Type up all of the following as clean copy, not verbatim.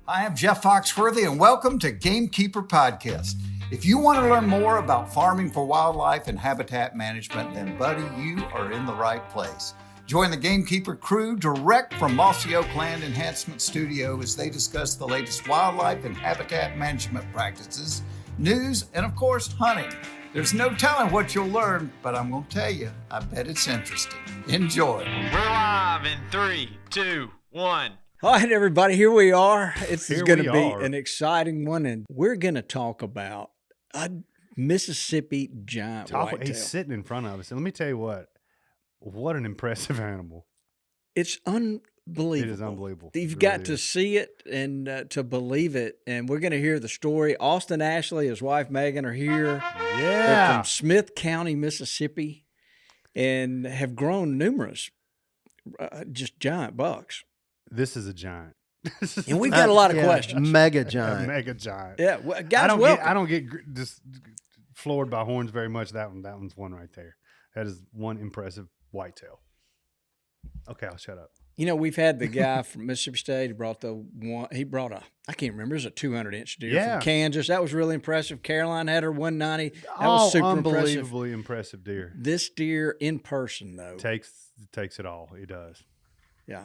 I am Jeff Foxworthy, and welcome to Gamekeeper Podcast. If you want to learn more about farming for wildlife and habitat management, then, buddy, you are in the right place. Join the Gamekeeper crew direct from Mossy Oak Land Enhancement Studio as they discuss the latest wildlife and habitat management practices, news, and, of course, hunting. There's no telling what you'll learn, but I'm going to tell you, I bet it's interesting. Enjoy. We're live in 3, 2, 1. All right, everybody, here we are. It's going to be an exciting one, and we're going to talk about a Mississippi giant whitetail. He's sitting in front of us, and let me tell you what an impressive animal. It's unbelievable. It is unbelievable. You've got to see it and to believe it, and we're going to hear the story. Austin Ashley, his wife Megan are here. Yeah. They're from Smith County, Mississippi, and have grown numerous just giant bucks. This is a giant. And we've got a lot of questions. Mega giant. Mega giant. Yeah, well, guys, I don't get just floored by horns very much. That one's one right there. That is one impressive whitetail. Okay, I'll shut up. You know, we've had the guy from Mississippi State. He brought I can't remember, it was a 200-inch deer from Kansas. That was really impressive. Caroline had her 190. That was super unbelievably impressive deer. This deer in person, though. Takes it all. He does. Yeah.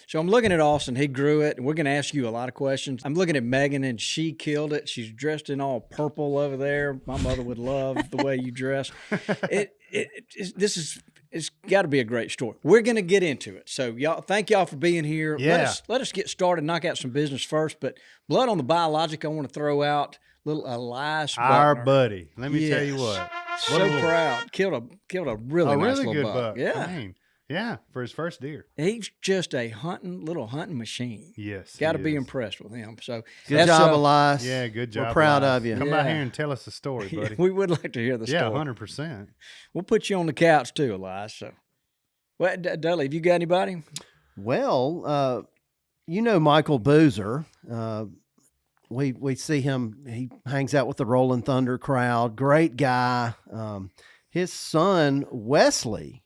So I'm looking at Austin. He grew it, and we're going to ask you a lot of questions. I'm looking at Megan, and she killed it. She's dressed in all purple over there. My mother would love the way you dress. It's got to be a great story. We're going to get into it. So y'all, thank y'all for being here. Yeah. Let us get started, knock out some business first. But blood on the biologic, I want to throw out little Elias Our Buckner. buddy. Let me tell you what. So proud. Killed a really nice little good buck. Yeah. Dang. Yeah, for his first deer. He's just a little hunting machine. Yes. Got to be impressed with him. So Good job, Elias. Yeah, good job. We're proud Elias. of you. Come by here and tell us the story, buddy. we would like to hear the story. Yeah, 100%. We'll put you on the couch too, Elias. So, well, Dudley, have you got anybody? Well, you know Michael Boozer. We see him. He hangs out with the Rolling Thunder crowd. Great guy. His son Wesley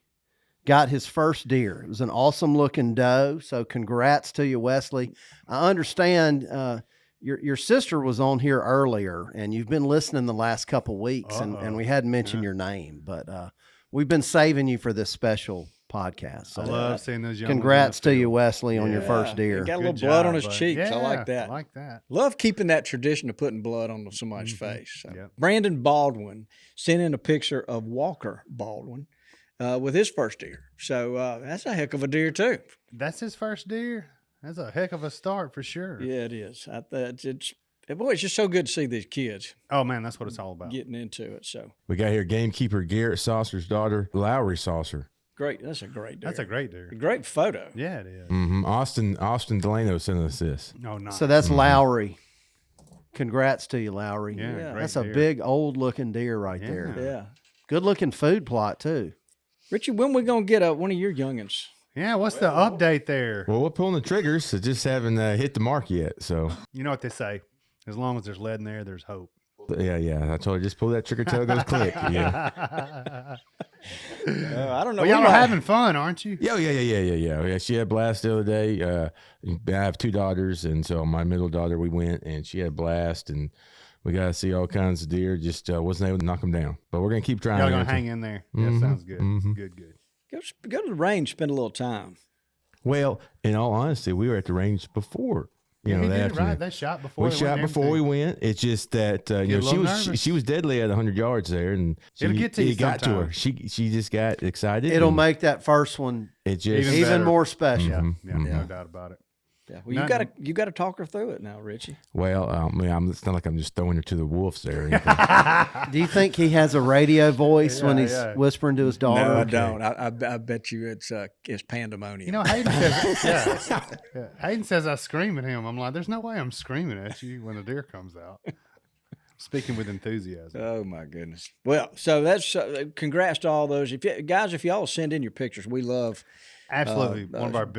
got his first deer. It was an awesome looking doe. So congrats to you, Wesley. I understand your sister was on here earlier, and you've been listening the last couple weeks, and we hadn't mentioned your name, but we've been saving you for this special podcast. So I love seeing those young congrats to you, Wesley, on your first deer. He got a little blood on his cheeks. Yeah, I like that. I like that. Love keeping that tradition of putting blood on somebody's face. So. Yep. Brandon Baldwin sent in a picture of Walker Baldwin with his first deer. So that's a heck of a deer too. That's his first deer? That's a heck of a start for sure. Yeah, it is. Boy, it's just so good to see these kids. Oh, man, that's what it's all about. Getting into it. So we got here Gamekeeper Garrett Saucer's daughter, Lowry Saucer. Great. That's a great deer. That's a great deer. A great photo. Yeah, it is. Mm-hmm. Austin Delano sent us this. Oh, nice. So that's Lowry. Congrats to you, Lowry. Yeah, that's a big old looking deer right there. Yeah. Good looking food plot too. Richie, when we going to get one of your youngins? Yeah, what's the update there? Well, we're pulling the triggers, so just haven't hit the mark yet. So you know what they say: as long as there's lead in there, there's hope. Yeah. I told you, just pull that trigger till it goes click. Yeah. I don't know. Well, y'all are having fun, aren't you? Yeah. She had a blast the other day. I have two daughters, and so my middle daughter, we went, and she had a blast, and we got to see all kinds of deer. Just wasn't able to knock them down, but we're gonna keep trying. Y'all gonna hang in there. That sounds good. Mm-hmm. Good. Go to the range, spend a little time. Well, in all honesty, we were at the range before. You know, did right. They shot before. We shot before we went. It's just that she was deadly at 100 yards there, and it'll get to you. It got to her. She just got excited. It'll make that first one even more special. Mm-hmm. Yeah, no doubt about it. Yeah, well, you got to talk her through it now, Richie. Well, it's not like I'm just throwing her to the wolves there. Do you think he has a radio voice when he's whispering to his daughter? No, I don't. I bet you it's pandemonium. You know, Hayden says, Hayden says I scream at him. I'm like, there's no way I'm screaming at you when the deer comes out. Speaking with enthusiasm. Oh my goodness. Well, so that's congrats to all those. If y'all send in your pictures, we love. Absolutely, one of our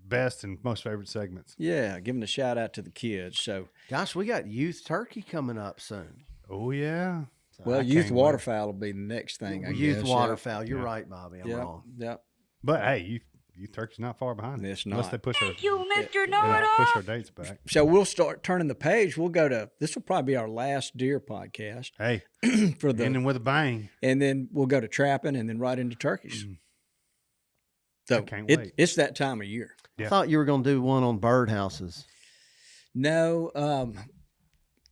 best and most favorite segments. Yeah, giving a shout out to the kids. So, gosh, we got youth turkey coming up soon. Oh yeah. So well, youth waterfowl will be the next thing. I guess. Youth waterfowl. You're right, Bobby. I'm wrong. Yeah. But hey, you turkey's not far behind. It's Unless not. they push Thank you, Mr. push Know-It-All. our dates back. So we'll start turning the page. We'll go to this will probably be our last deer podcast Hey, for the, ending with a bang. and then we'll go to trapping and then right into turkeys. So can't wait. it's that time of year. Yeah. I thought you were going to do one on birdhouses. No,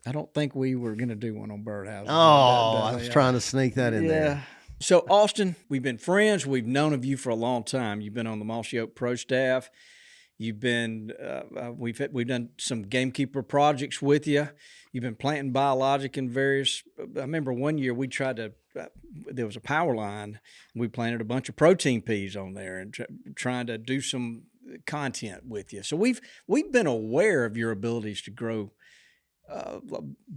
I don't think we were going to do one on birdhouses. Oh, I was trying to sneak that in Yeah. there. So Austin, we've been friends. We've known of you for a long time. You've been on the Mossy Oak Pro staff. You've been we've done some gamekeeper projects with you. You've been planting biologic in various. I remember one year we tried to. There was a power line. We planted a bunch of protein peas on there and trying to do some content with you. So we've been aware of your abilities to grow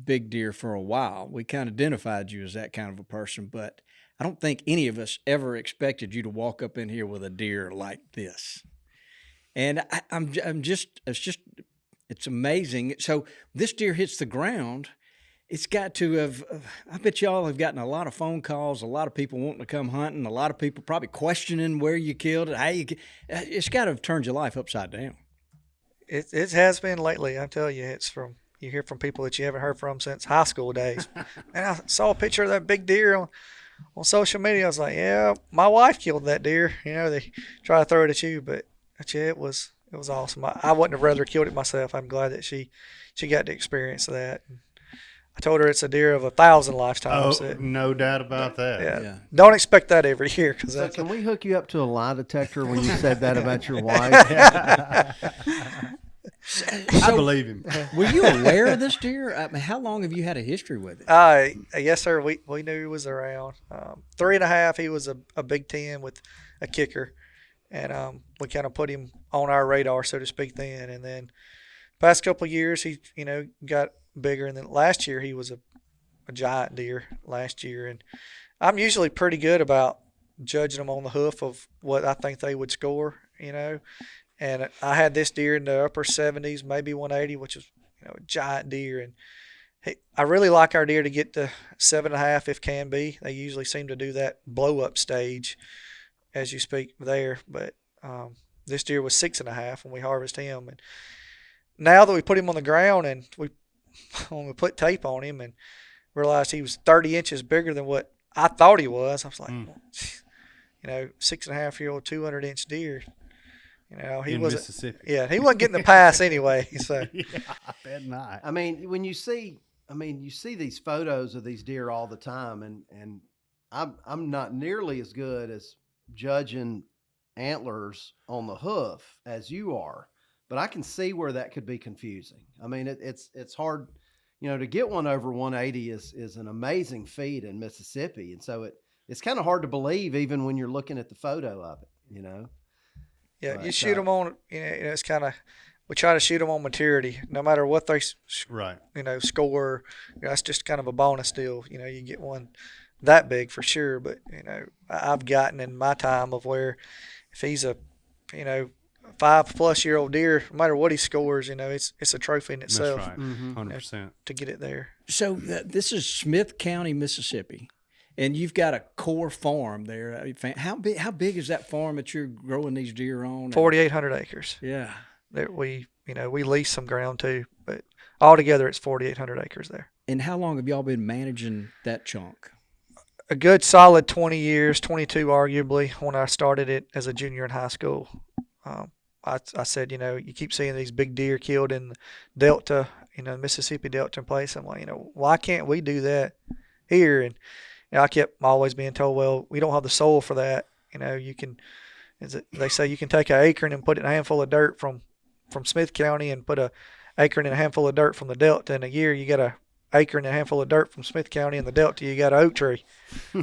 big deer for a while. We kind of identified you as that kind of a person, but I don't think any of us ever expected you to walk up in here with a deer like this. And it's amazing. So this deer hits the ground. It's got to have, I bet y'all have gotten a lot of phone calls, a lot of people wanting to come hunting, a lot of people probably questioning where you killed it, how you, it's got to have turned your life upside down. It has been lately. I tell you, you hear from people that you haven't heard from since high school days. And I saw a picture of that big deer on social media. I was like, yeah, my wife killed that deer. They try to throw it at you, but yeah, it was awesome. I wouldn't have rather killed it myself. I'm glad that she got to experience that. I told her it's a deer of 1,000 lifetimes. Oh, no doubt about that. Yeah. Don't expect that every year. So can we hook you up to a lie detector when you said that about your wife? I believe him. Were you aware of this deer? I mean, how long have you had a history with it? Yes, sir. We knew he was around. 3.5, he was a Big Ten with a kicker. And we kind of put him on our radar, so to speak, then. And then past couple of years, he, got bigger. And then last year, he was a giant deer last year. And I'm usually pretty good about judging them on the hoof of what I think they would score, And I had this deer in the upper 70s, maybe 180, which is, a giant deer. And I really like our deer to get to 7.5 if can be. They usually seem to do that blow-up stage as you speak there. But this deer was 6.5 when we harvested him. And now that we put him on the ground and when we put tape on him and realized he was 30 inches bigger than what I thought he was, I was like, 6.5-year-old, 200-inch deer. He in wasn't Mississippi. Yeah, he wasn't getting the pass anyway. So Yeah, I bet not. I mean, when you see these photos of these deer all the time, and I'm not nearly as good as judging antlers on the hoof as you are, but I can see where that could be confusing. I mean, it's hard, to get one over 180 is an amazing feat in Mississippi, and so it's kind of hard to believe even when you're looking at the photo of it, yeah, But, you shoot them on. It's kind of we try to shoot them on maturity, no matter what they Right. score. That's just kind of a bonus deal. You get one that big for sure, but I've gotten in my time of where if he's a 5+-year-old deer, no matter what he scores, it's a trophy in itself. That's right. Mhm. 100%. To get it there. So this is Smith County, Mississippi, and you've got a core farm there. How big is that farm that you're growing these deer on? 4,800 acres. Yeah. There we lease some ground too, but altogether it's 4,800 acres there. And how long have y'all been managing that chunk? A good solid 20 years, 22 arguably, when I started it as a junior in high school. I said, you keep seeing these big deer killed in the Delta, Mississippi Delta and place. I'm like, why can't we do that here? And I kept always being told, well, we don't have the soil for that. They say you can take an acorn and put it in a handful of dirt from Smith County and put an acorn in a handful of dirt from the Delta. In a year, you got a acre and a handful of dirt from Smith County and the Delta, you got an oak tree.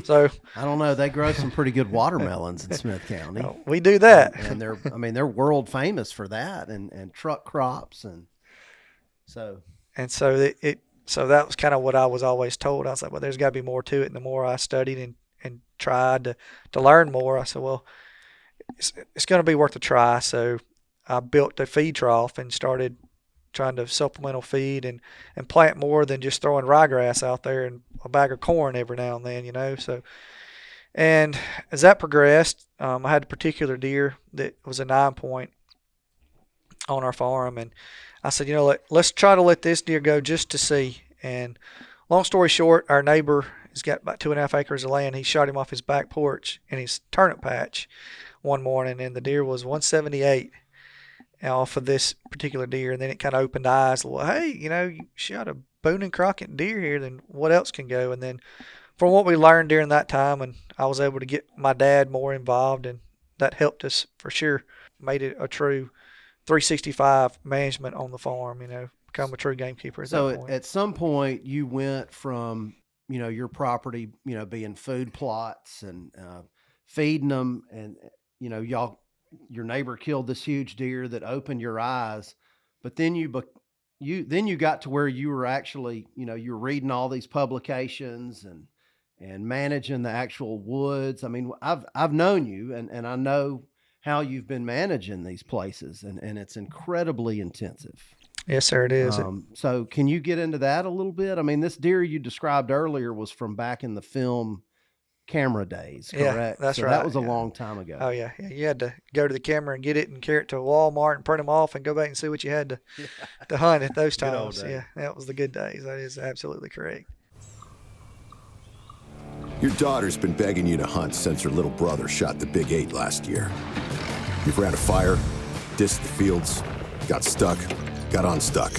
So I don't know. They grow some pretty good watermelons in Smith County. we do that. And they're world famous for that and truck crops. And so So that was kind of what I was always told. I was like, well, there's got to be more to it. And the more I studied and tried to learn more, I said, well, it's going to be worth a try. So I built a feed trough and started trying to supplemental feed and plant more than just throwing ryegrass out there and a bag of corn every now and then, So And as that progressed, I had a particular deer that was a 9-point on our farm, and I said, let's try to let this deer go just to see. And long story short, our neighbor has got about 2.5 acres of land. He shot him off his back porch in his turnip patch one morning, and the deer was 178 off of this particular deer. And then it kind of opened eyes. Well, hey, you shot a Boone and Crockett deer here, then what else can go? And then from what we learned during that time, and I was able to get my dad more involved, and that helped us for sure. Made it a true 365 management on the farm, become a true gamekeeper at that point. At some point you went from, your property, being food plots and feeding them, and, your neighbor killed this huge deer that opened your eyes, but then you got to where you were actually, you're reading all these publications and managing the actual woods. I mean, I've known you and I know how you've been managing these places, and it's incredibly intensive. Yes, sir, it is. So can you get into that a little bit? I mean, this deer you described earlier was from back in the film camera days, correct? Yeah, that's so right. That was a long time ago. Oh, yeah. You had to go to the camera and get it and carry it to Walmart and print them off and go back and see what you had to hunt at those times. Yeah, that was the good days. That is absolutely correct. Your daughter's been begging you to hunt since her little brother shot the big 8 last year. You've ran a fire, dissed the fields, got stuck, got unstuck.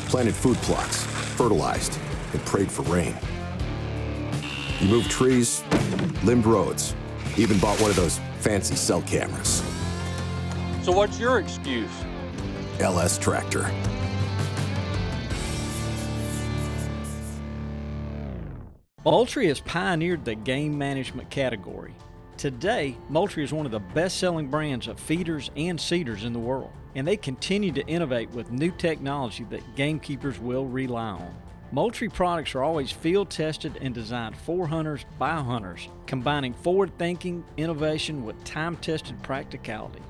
Planted food plots, fertilized, and prayed for rain. You moved trees, limbed roads, even bought one of those fancy cell cameras. So what's your excuse? LS Tractor. Moultrie has pioneered the game management category. Today, Moultrie is one of the best-selling brands of feeders and seeders in the world, and they continue to innovate with new technology that gamekeepers will rely on. Moultrie products are always field-tested and designed for hunters by hunters, combining forward-thinking innovation with time-tested practicality.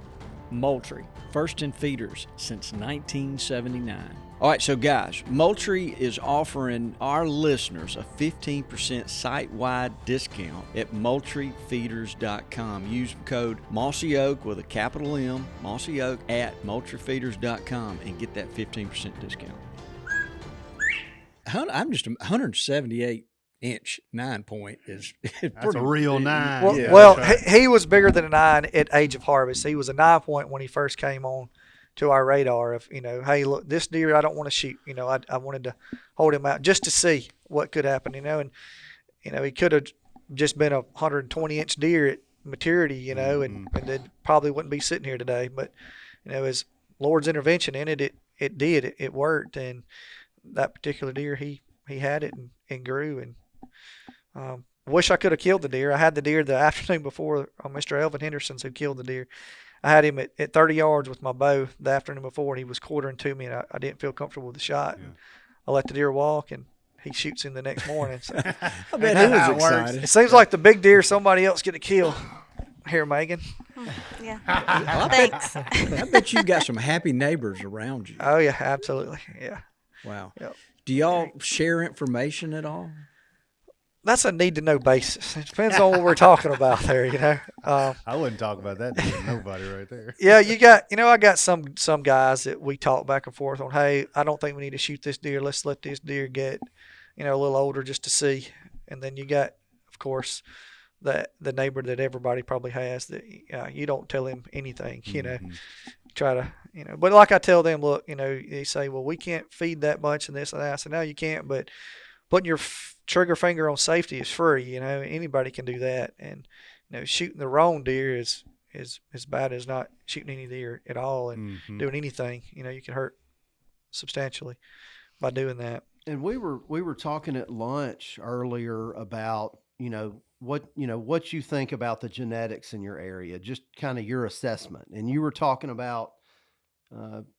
Moultrie, first in feeders since 1979. All right, so guys, Moultrie is offering our listeners a 15% site-wide discount at MoultrieFeeders.com. Use code Mossy Oak with a capital M, Mossy Oak, at MoultrieFeeders.com and get that 15% discount. I'm just 178-inch 9-point is That's pretty, a real 9. Well, Yeah. well he was bigger than a 9 at age of harvest. He was a 9-point when he first came on to our radar of, hey, look, this deer I don't want to shoot. I wanted to hold him out just to see what could happen, and, he could have just been a 120-inch deer at maturity, and then probably wouldn't be sitting here today. But, as Lord's intervention in it, it did. It worked. And that particular deer, he had it and grew. And wish I could have killed the deer. I had the deer the afternoon before Mr. Elvin Henderson's who killed the deer. I had him at 30 yards with my bow the afternoon before, and he was quartering to me, and I didn't feel comfortable with the shot. Yeah. I let the deer walk, and he shoots him the next morning. So I bet he was excited. it seems like the big deer somebody else get a kill here, Megan. Yeah. Thanks. Thanks. I bet you got some happy neighbors around you. Oh, yeah, absolutely. Yeah. Wow. Yep. Do y'all share information at all? That's a need-to-know basis. It depends on what we're talking about there, I wouldn't talk about that to nobody right there. Yeah, I got some guys that we talk back and forth on, hey, I don't think we need to shoot this deer. Let's let this deer get, a little older just to see. And then you got, of course, the neighbor that everybody probably has that you don't tell him anything, try to, but like I tell them, look, they say, well, we can't feed that much and this and that. I said, no, you can't, but putting your trigger finger on safety is free. Anybody can do that. And, shooting the wrong deer is as bad as not shooting any deer at all and doing anything. You can hurt substantially by doing that. And we were talking at lunch earlier about, what you think about the genetics in your area, just kind of your assessment. And you were talking about,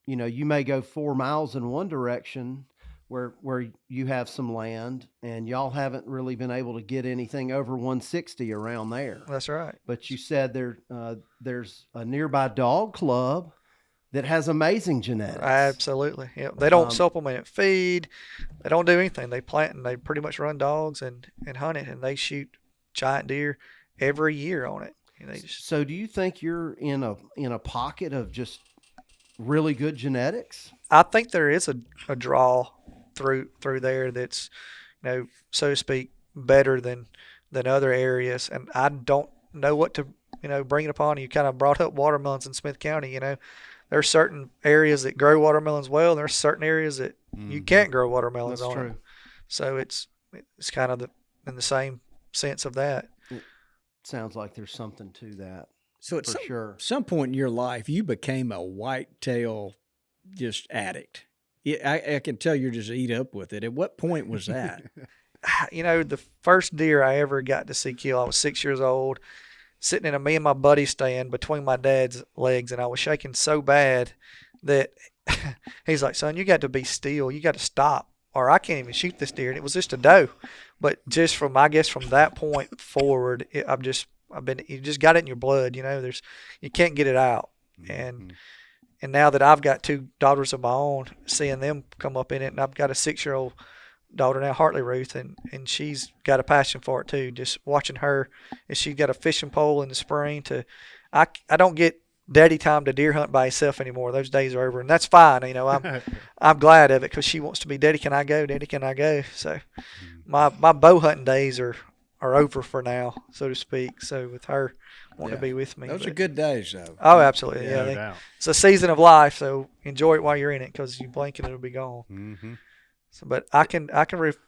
you may go 4 miles in one direction where you have some land and y'all haven't really been able to get anything over 160 around there. That's right. But you said there's a nearby dog club that has amazing genetics. Absolutely. Yeah. They don't supplement feed. They don't do anything. They plant and they pretty much run dogs and hunt it, and they shoot giant deer every year on it. And they just, So, do you think you're in a pocket of just really good genetics? I think there is a draw through there that's, so to speak, better than other areas. And I don't know what to, bring it upon. You kind of brought up watermelons in Smith County. There's certain areas that grow watermelons well, and there's certain areas that you can't grow watermelons That's on. true. So it's kind of in the same sense of that. Sounds like there's something to that. So at sure. some point in your life, you became a whitetail just addict. Yeah, I can tell you're just eat up with it. At what point was that? The first deer I ever got to see kill, I was 6 years old, sitting in me and my buddy stand between my dad's legs, and I was shaking so bad that he's like, "Son, you got to be still. You got to stop, or I can't even shoot this deer." And it was just a doe. But just from that point forward, you just got it in your blood. You can't get it out. And now that I've got two daughters of my own, seeing them come up in it, and I've got a 6-year-old daughter now, Hartley Ruth, and she's got a passion for it too. Just watching her, and she's got a fishing pole in the spring. I don't get daddy time to deer hunt by herself anymore. Those days are over, and that's fine. I'm glad of it because she wants to be, "Daddy, can I go? Daddy, can I go?" So my bow hunting days are over for now, so to speak. So with her wanting to be with me, Those are good days, though. Oh, absolutely, yeah. No doubt. It's a season of life, so enjoy it while you're in it, because you blink and it'll be gone. Mm-hmm. So, but I can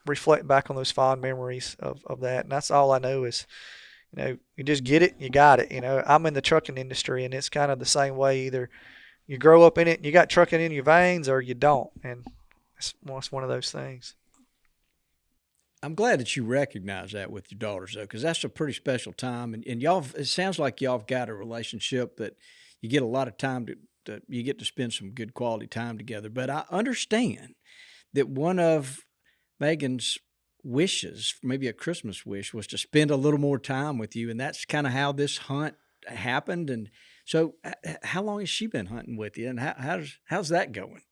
reflect back on those fond memories of that, and that's all I know is, you just get it, you got it. I'm in the trucking industry, and it's kind of the same way. Either you grow up in it and you got trucking in your veins, or you don't, and it's one of those things. I'm glad that you recognize that with your daughters, though, because that's a pretty special time. And y'all, it sounds like y'all have got a relationship that you get a lot of time you get to spend some good quality time together. But I understand that one of Megan's wishes, maybe a Christmas wish, was to spend a little more time with you. And that's kind of how this hunt happened. And so how long has she been hunting with you? And how's that going?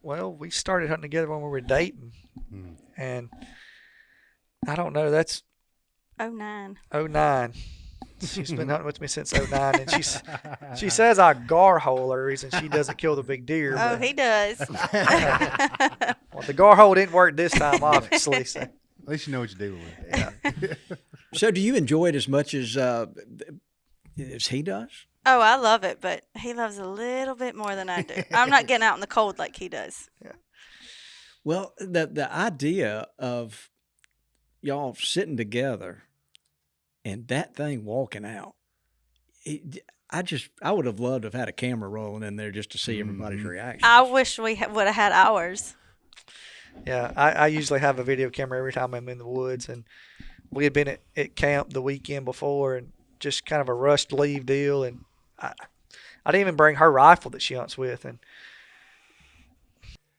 Well, we started hunting together when we were dating. And I don't know, that's 09. 09. She's been hunting with me since 09, and she says I gar hole her reason she doesn't kill the big deer. Oh, he does. Well, the gar hole didn't work this time, obviously. So. At least you know what you're dealing with. Yeah. So do you enjoy it as much as he does? Oh, I love it, but he loves a little bit more than I do. I'm not getting out in the cold like he does. Yeah. Well, the idea of y'all sitting together and that thing walking out, I would have loved to have had a camera rolling in there just to see everybody's reaction. I wish we would have had ours. Yeah, I usually have a video camera every time I'm in the woods, and we had been at camp the weekend before, and just kind of a rushed leave deal, and I didn't even bring her rifle that she hunts with, and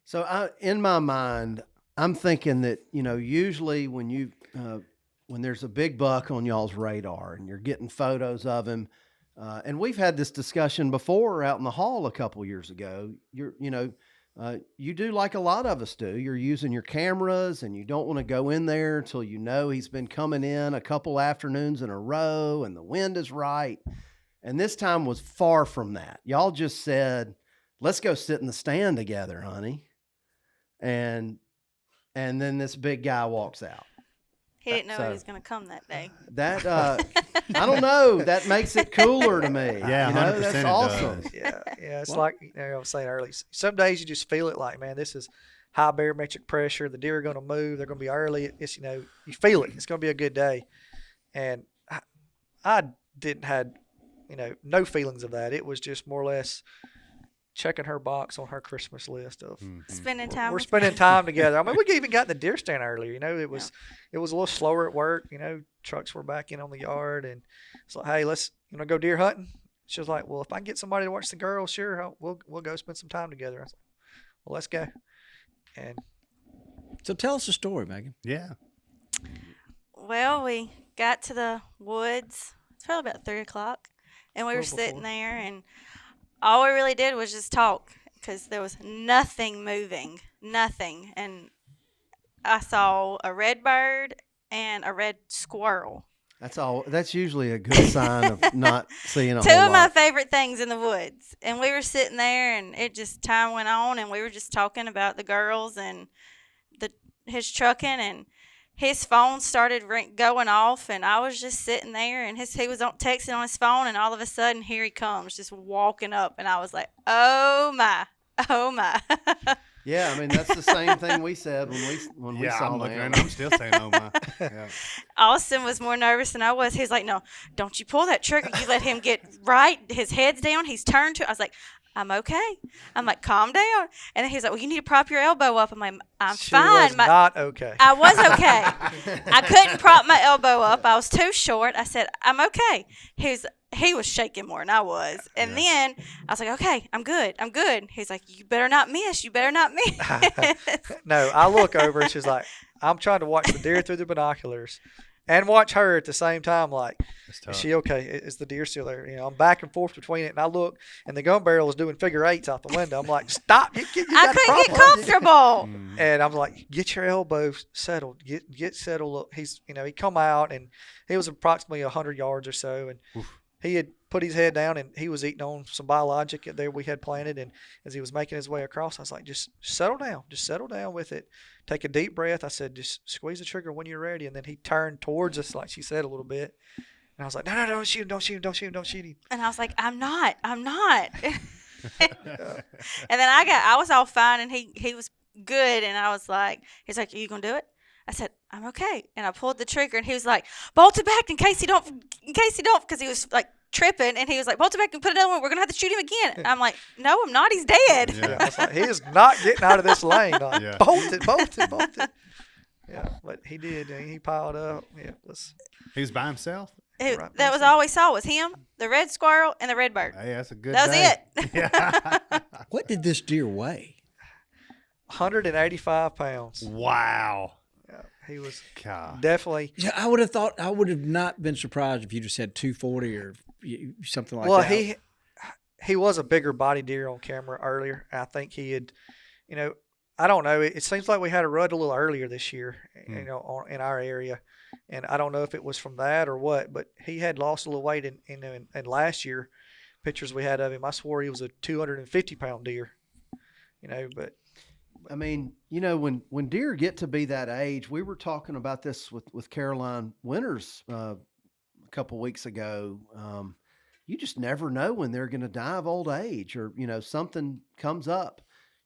So in my mind, I'm thinking that, usually when when there's a big buck on y'all's radar and you're getting photos of him, and we've had this discussion before out in the hall a couple years ago, you do like a lot of us do. You're using your cameras and you don't want to go in there until he's been coming in a couple afternoons in a row and the wind is right. And this time was far from that. Y'all just said, "Let's go sit in the stand together, honey." And then this big guy walks out. He didn't know he was going to come that day. That I don't know. That makes it cooler to me. Yeah, 100% that's it awesome. does. yeah, it's like I was saying earlier. Some days you just feel it like, man, this is high barometric pressure. The deer are going to move. They're going to be early. It's you feel it. It's going to be a good day. And I didn't had no feelings of that. It was just more or less checking her box on her Christmas list of Spending time. we're spending time together. I mean, we even got in the deer stand earlier. It was a little slower at work. Trucks were back in on the yard, and it's like, hey, let's go deer hunting. She was like, well, if I can get somebody to watch the girls, sure, we'll go spend some time together. I was like, well, let's go. And So tell us a story, Megan. Yeah. Well, we got to the woods. It's probably about 3 o'clock, and we were sitting there, and all we really did was just talk because there was nothing moving, nothing. And I saw a red bird and a red squirrel. That's usually a good sign of not seeing a Two whole of my lot. favorite things in the woods. And we were sitting there, and time went on, and we were just talking about the girls and his trucking, and his phone started going off, and I was just sitting there, and he was texting on his phone, and all of a sudden, here he comes, just walking up, and I was like, oh my. Yeah, I mean that's the same thing we said when we saw I'm looking him. and I'm still saying, oh my. Yeah. Austin was more nervous than I was. He was like, no, don't you pull that trigger. You let him get his head's down. He's turned to. I was like, I'm okay. I'm like, calm down. And then he's like, well, you need to prop your elbow up. I'm like, I'm She fine. was not okay. I was okay. I couldn't prop my elbow up. I was too short. I said, I'm okay. He was shaking more than I was. And then I was like, okay, I'm good. He's like, you better not miss. No, I look over and she's like, I'm trying to watch the deer through the binoculars and watch her at the same time. Like, is she okay? Is the deer still there? You know, I'm back and forth between it, and I look, and the gun barrel is doing figure eights out the window. I'm like, stop! I couldn't get comfortable. And I'm like, get your elbows settled. Get settled. Look, he come out, and he was approximately 100 yards or so, and he had put his head down, and he was eating on some biologic there we had planted. And as he was making his way across, I was like, just settle down. Just settle down with it. Take a deep breath. I said, just squeeze the trigger when you're ready. And then he turned towards us, like she said, a little bit. And I was like, no, don't shoot him. Don't shoot him. And I was like, I'm not. And then I was all fine, and he was good. And I was like, he's like, are you going to do it? I said, I'm okay. And I pulled the trigger, and he was like, bolt it back in case he don't, because he was like tripping, and he was like, bolt it back and put it on. We're going to have to shoot him again. And I'm like, no, I'm not. He's dead. Yeah. I was like, he is not getting out of this lane. Like, bolt it. Yeah, but he did. He piled up. Yeah, He was by himself? That was all we saw was him, the red squirrel, and the red bird. Hey, that's a good That day. was it. Yeah. What did this deer weigh? 185 pounds. Wow. Yeah, he was God. definitely. Yeah, I would have not been surprised if you just said 240 or something like Well, that. he was a bigger body deer on camera earlier. I think he had, I don't know. It seems like we had a rut a little earlier this year, in our area, and I don't know if it was from that or what. But he had lost a little weight in last year. Pictures we had of him, I swore he was a 250-pound deer. But I mean, when deer get to be that age, we were talking about this with Caroline Winters a couple weeks ago. You just never know when they're going to die of old age, or something comes up.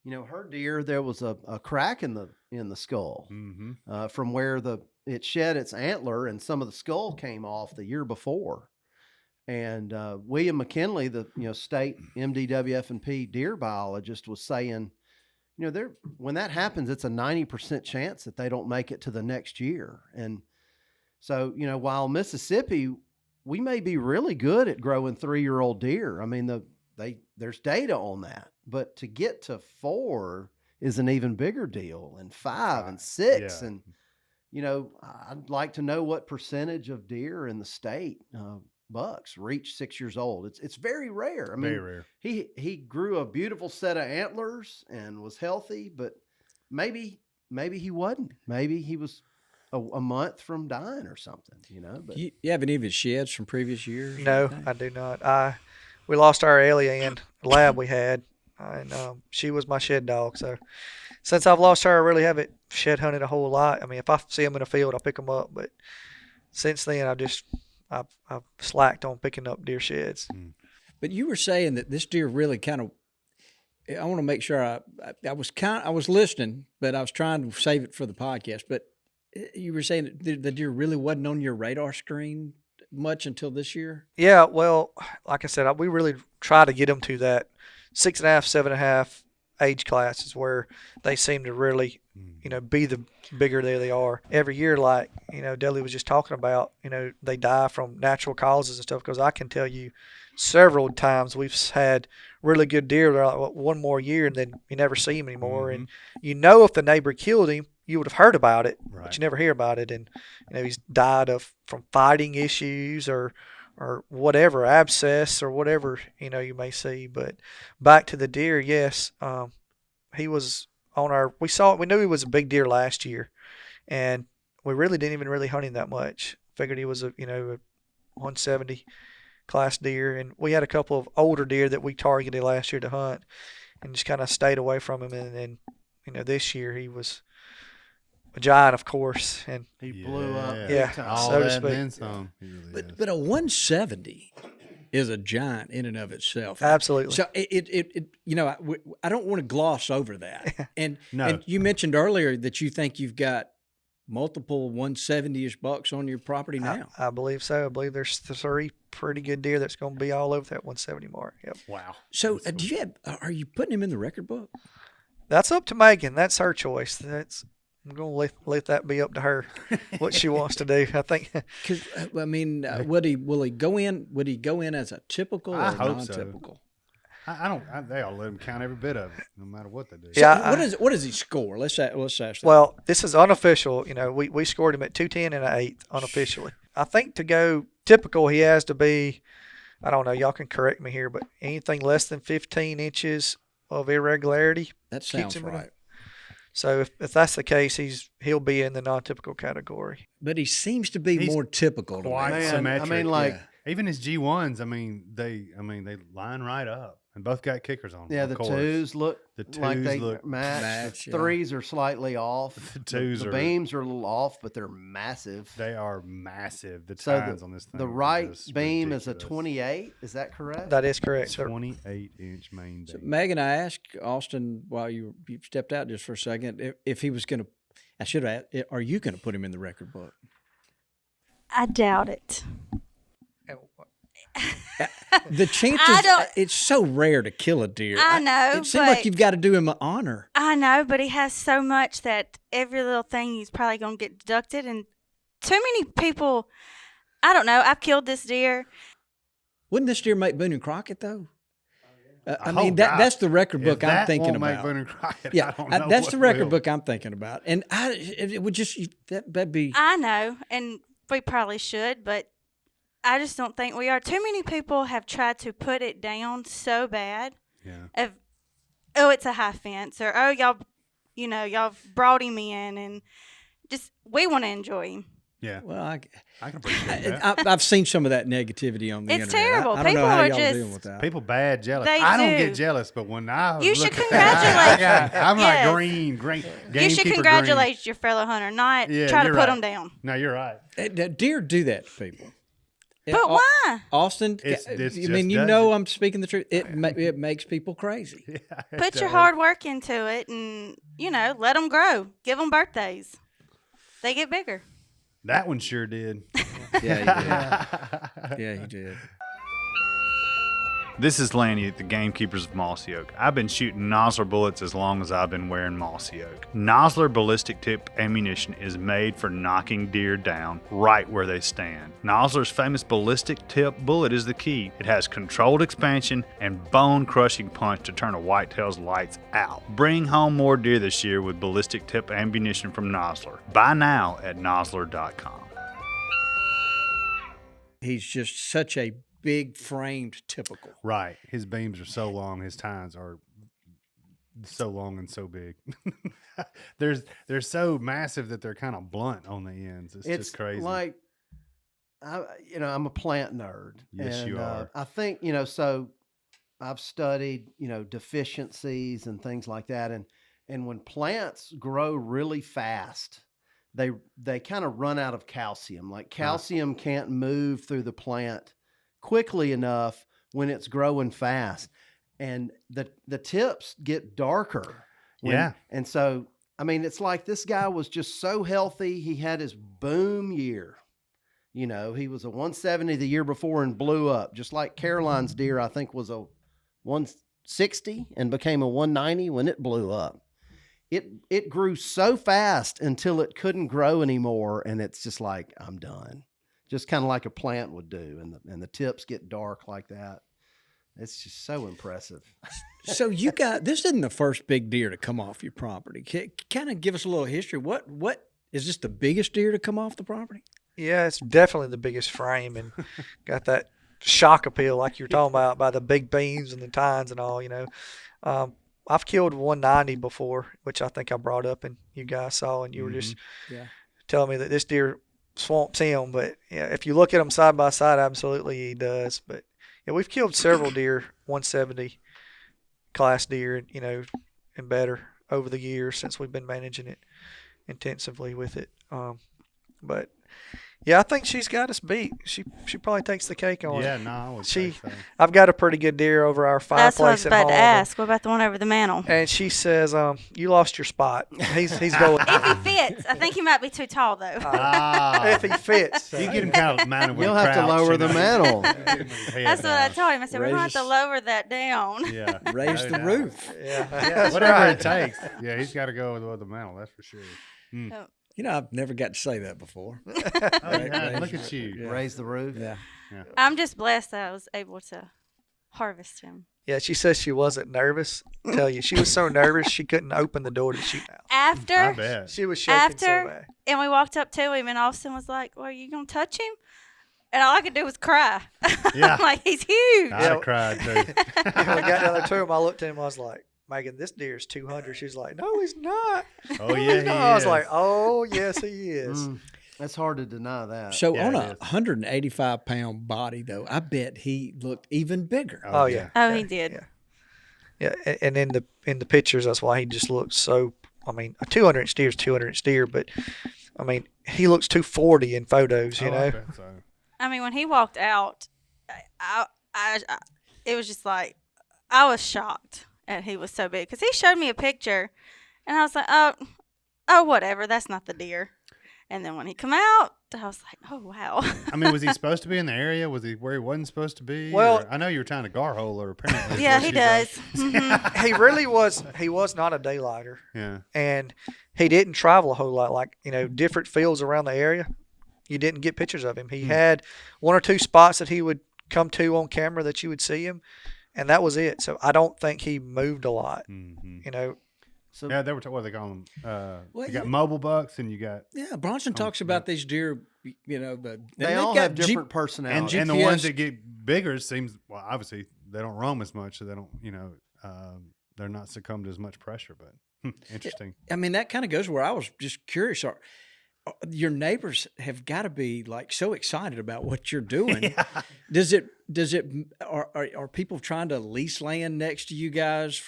Her deer, there was a crack in the skull from where it shed its antler, and some of the skull came off the year before. And William McKinley, the state MDWF&P deer biologist, was saying, when that happens, it's a 90% chance that they don't make it to the next year. And so, while Mississippi, we may be really good at growing 3-year-old deer. I mean, there's data on that, but to get to 4 is an even bigger deal, and 5 and 6. And, I'd like to know what percentage of deer in the state, bucks, reach 6 years old. It's very rare. I mean, very rare. He grew a beautiful set of antlers and was healthy, but maybe he wasn't. Maybe he was a month from dying or something, But You have any of his sheds from previous years? no, I do not. We lost our alien lab we had, and she was my shed dog. So since I've lost her, I really haven't shed hunted a whole lot. I mean, if I see them in a field, I'll pick them up. But since then, I've slacked on picking up deer sheds. But you were saying that this deer really kind of. I want to make sure I was listening, but I was trying to save it for the podcast. But you were saying that the deer really wasn't on your radar screen much until this year. Yeah, well, like I said, we really try to get them to that 6.5, 7.5 age class is where they seem to really, be the bigger they are. Every year, like, Deli was just talking about, they die from natural causes and stuff, because I can tell you several times we've had really good deer. They're like, well, one more year, and then you never see them anymore. And if the neighbor killed him, you would have heard about it, but you never hear about it. And, he's died from fighting issues or whatever, abscess or whatever, you may see. But back to the deer, yes, he was on we knew he was a big deer last year, and we really didn't even really hunt him that much. Figured he was a 170 class deer, and we had a couple of older deer that we targeted last year to hunt, and just kind of stayed away from him. And then this year he was a giant, of course, and He blew up. Yeah. big time. All so to that speak. and then some. He really is. But a 170 is a giant in and of itself. Absolutely. So I don't want to gloss over that. And No. and you mentioned earlier that you think you've got multiple 170-ish bucks on your property now. I believe so. I believe there's 3 pretty good deer that's going to be all over that 170 mark. Yep. Wow. So are you putting him in the record book? That's up to Megan. That's her choice. I'm going to let that be up to her, what she wants to do. I think. Because will he go in? Would he go in as a typical or I hope so. non-typical? I don't. They all let him count every bit of it, no matter what they do. Yeah. What does he score? Let's ask that. Well, this is unofficial. We scored him at 210 and an 8 unofficially. I think to go typical, he has to be, I don't know, y'all can correct me here, but anything less than 15 inches of irregularity. That keeps sounds him in a- right. So if that's the case, he'll be in the non-typical category. But he seems to be He's more typical to me. Quite Man, symmetric. I mean, like, even his G1s. They line right up, and both got kickers on them. yeah, of the course. twos look The like they twos look- match. Match, The yeah. threes are slightly off. The twos the are- beams are a little off, but they're massive. They are massive. The So tines on this thing. the are right just beam is a ridiculous. 28. Is that correct? That is correct, sir. 28-inch main So beam. Megan, I asked Austin while you stepped out just for a second if he was going to. I should have asked, are you going to put him in the record book? I doubt it. The chances, I don't- it's so rare to kill a deer. I know, It seems like but- you've got to do him an honor. I know, but he has so much that every little thing he's probably going to get deducted. And too many people, I don't know. I've killed this deer. Wouldn't this deer make Boone and Crockett, though? I Oh, mean, God. that's the record If book I'm that thinking won't make about. Boone and Crockett, Yeah, I don't know that's what the record will. book I'm thinking about. And it would just, that'd be. I know, and we probably should, but I just don't think we are. Too many people have tried to put it down so bad. Yeah. Oh, it's a high fence, or oh, y'all brought him in, and just we want to enjoy him. Yeah. Well, I can appreciate that. I've seen some of that negativity on the It's internet. terrible. I don't know People how are y'all just- dealing with that. People bad jealous. They I don't do. get jealous, but when I You look should at that, congratulate- I'm Yes. like green. You should Gamekeeper congratulate your fellow hunter, not green. Yeah, try to you're put right. them down. No, you're right. Deer do that to people. But why? Austin, It's I just mean, you does know it. I'm speaking the truth. It makes people crazy. Put your hard work into it, and let them grow. Give them birthdays. They get bigger. That one sure did. Yeah, he did. Yeah, he did. This is Lanny at the Gamekeepers of Mossy Oak. I've been shooting Nosler bullets as long as I've been wearing Mossy Oak. Nosler ballistic tip ammunition is made for knocking deer down right where they stand. Nosler's famous ballistic tip bullet is the key. It has controlled expansion and bone-crushing punch to turn a whitetail's lights out. Bring home more deer this year with ballistic tip ammunition from Nosler. Buy now at nosler.com. He's just such a big framed typical. Right. His beams are so long. His tines are so long and so big. They're so massive that they're kind of blunt on the ends. It's just crazy. Like, I'm a plant nerd. Yes, and, you are. I think, so I've studied, deficiencies and things like that. And when plants grow really fast, they kind of run out of calcium. Like calcium can't move through the plant quickly enough when it's growing fast, and the tips get darker. Yeah. And so, I mean, it's like this guy was just so healthy. He had his boom year. He was a 170 the year before and blew up, just like Caroline's deer, I think, was a 160 and became a 190 when it blew up. It grew so fast until it couldn't grow anymore, and it's just like, I'm done. Just kind of like a plant would do, and the tips get dark like that. It's just so impressive. So you got, this isn't the first big deer to come off your property. Kind of give us a little history. What is this, the biggest deer to come off the property? Yeah, it's definitely the biggest frame, and got that shock appeal like you're talking about by the big beams and the tines and all. I've killed 190 before, which I think I brought up and you guys saw, and you were just telling me that this deer swamps him. But yeah, if you look at them side by side, absolutely he does. But yeah, we've killed several deer, 170 class deer, and better over the years since we've been managing it intensively with it. But yeah, I think she's got us beat. She probably takes the cake on it. Yeah, no, I would say so. I've got a pretty good deer over our That's what I fireplace was at about home. to ask. What about the one over the mantle? And she says, "You lost your spot." He's going. If he fits, I think he might be too tall though. If he fits, You get him kind of mounted with You'll a have to crouch, lower the mantle. That's what I told him. I said, we're going to have to lower that down. Yeah, Raise the roof. Yeah, whatever it takes. Yeah, he's got to go with the mantle. That's for sure. You know, I've never got to say that before. Oh, yeah, look at you. Yeah. Raise the roof. Yeah. I'm just blessed that I was able to harvest him. Yeah, she says she wasn't nervous. I tell you, she was so nervous she couldn't open the door to shoot out. I After, bet. She was shaking so bad. and we walked up to him, and Austin was like, well, are you going to touch him? And all I could do was cry. Yeah. I'm like, he's huge. I'd have cried too. When we got down there to him, I looked at him. I was like, Megan, this deer's 200. She's like, no, he's not. Oh yeah, he I was is. like, oh yes, he is. That's hard to deny that. So Yeah, on it a is. 185-pound body, though, I bet he looked even bigger. Oh yeah. Oh, he did. Yeah, and in the pictures, that's why he just looks so. I mean, a 200-inch deer is 200-inch deer, but I mean, he looks 240 in photos. You Oh, know. I bet so. I mean, when he walked out, it was just like, I was shocked and he was so big because he showed me a picture, and I was like, oh, whatever, that's not the deer. And then when he come out, I was like, oh wow. I mean, was he supposed to be in the area? Was he where he wasn't supposed to be? Well- Or- I know you were trying to gar hole her. Apparently, is Yeah, what he she does. said. Mhm. He really was. He was not a daylighter, Yeah. and he didn't travel a whole lot. Like different fields around the area, you didn't get pictures of him. He had one or two spots that he would come to on camera that you would see him, and that was it. So I don't think he moved a lot. Mm-hmm. So Yeah, they were what they call them. Well, you got yeah. mobile bucks, and you got Yeah, Bronson talks about these deer, they all have different personalities. and the ones GPS that get bigger seems obviously they don't roam as much, so they don't they're not succumbed to as much pressure. But interesting. I mean, that kind of goes where I was just curious. Your neighbors have got to be like so excited about what you're doing. Does it? Are people trying to lease land next to you guys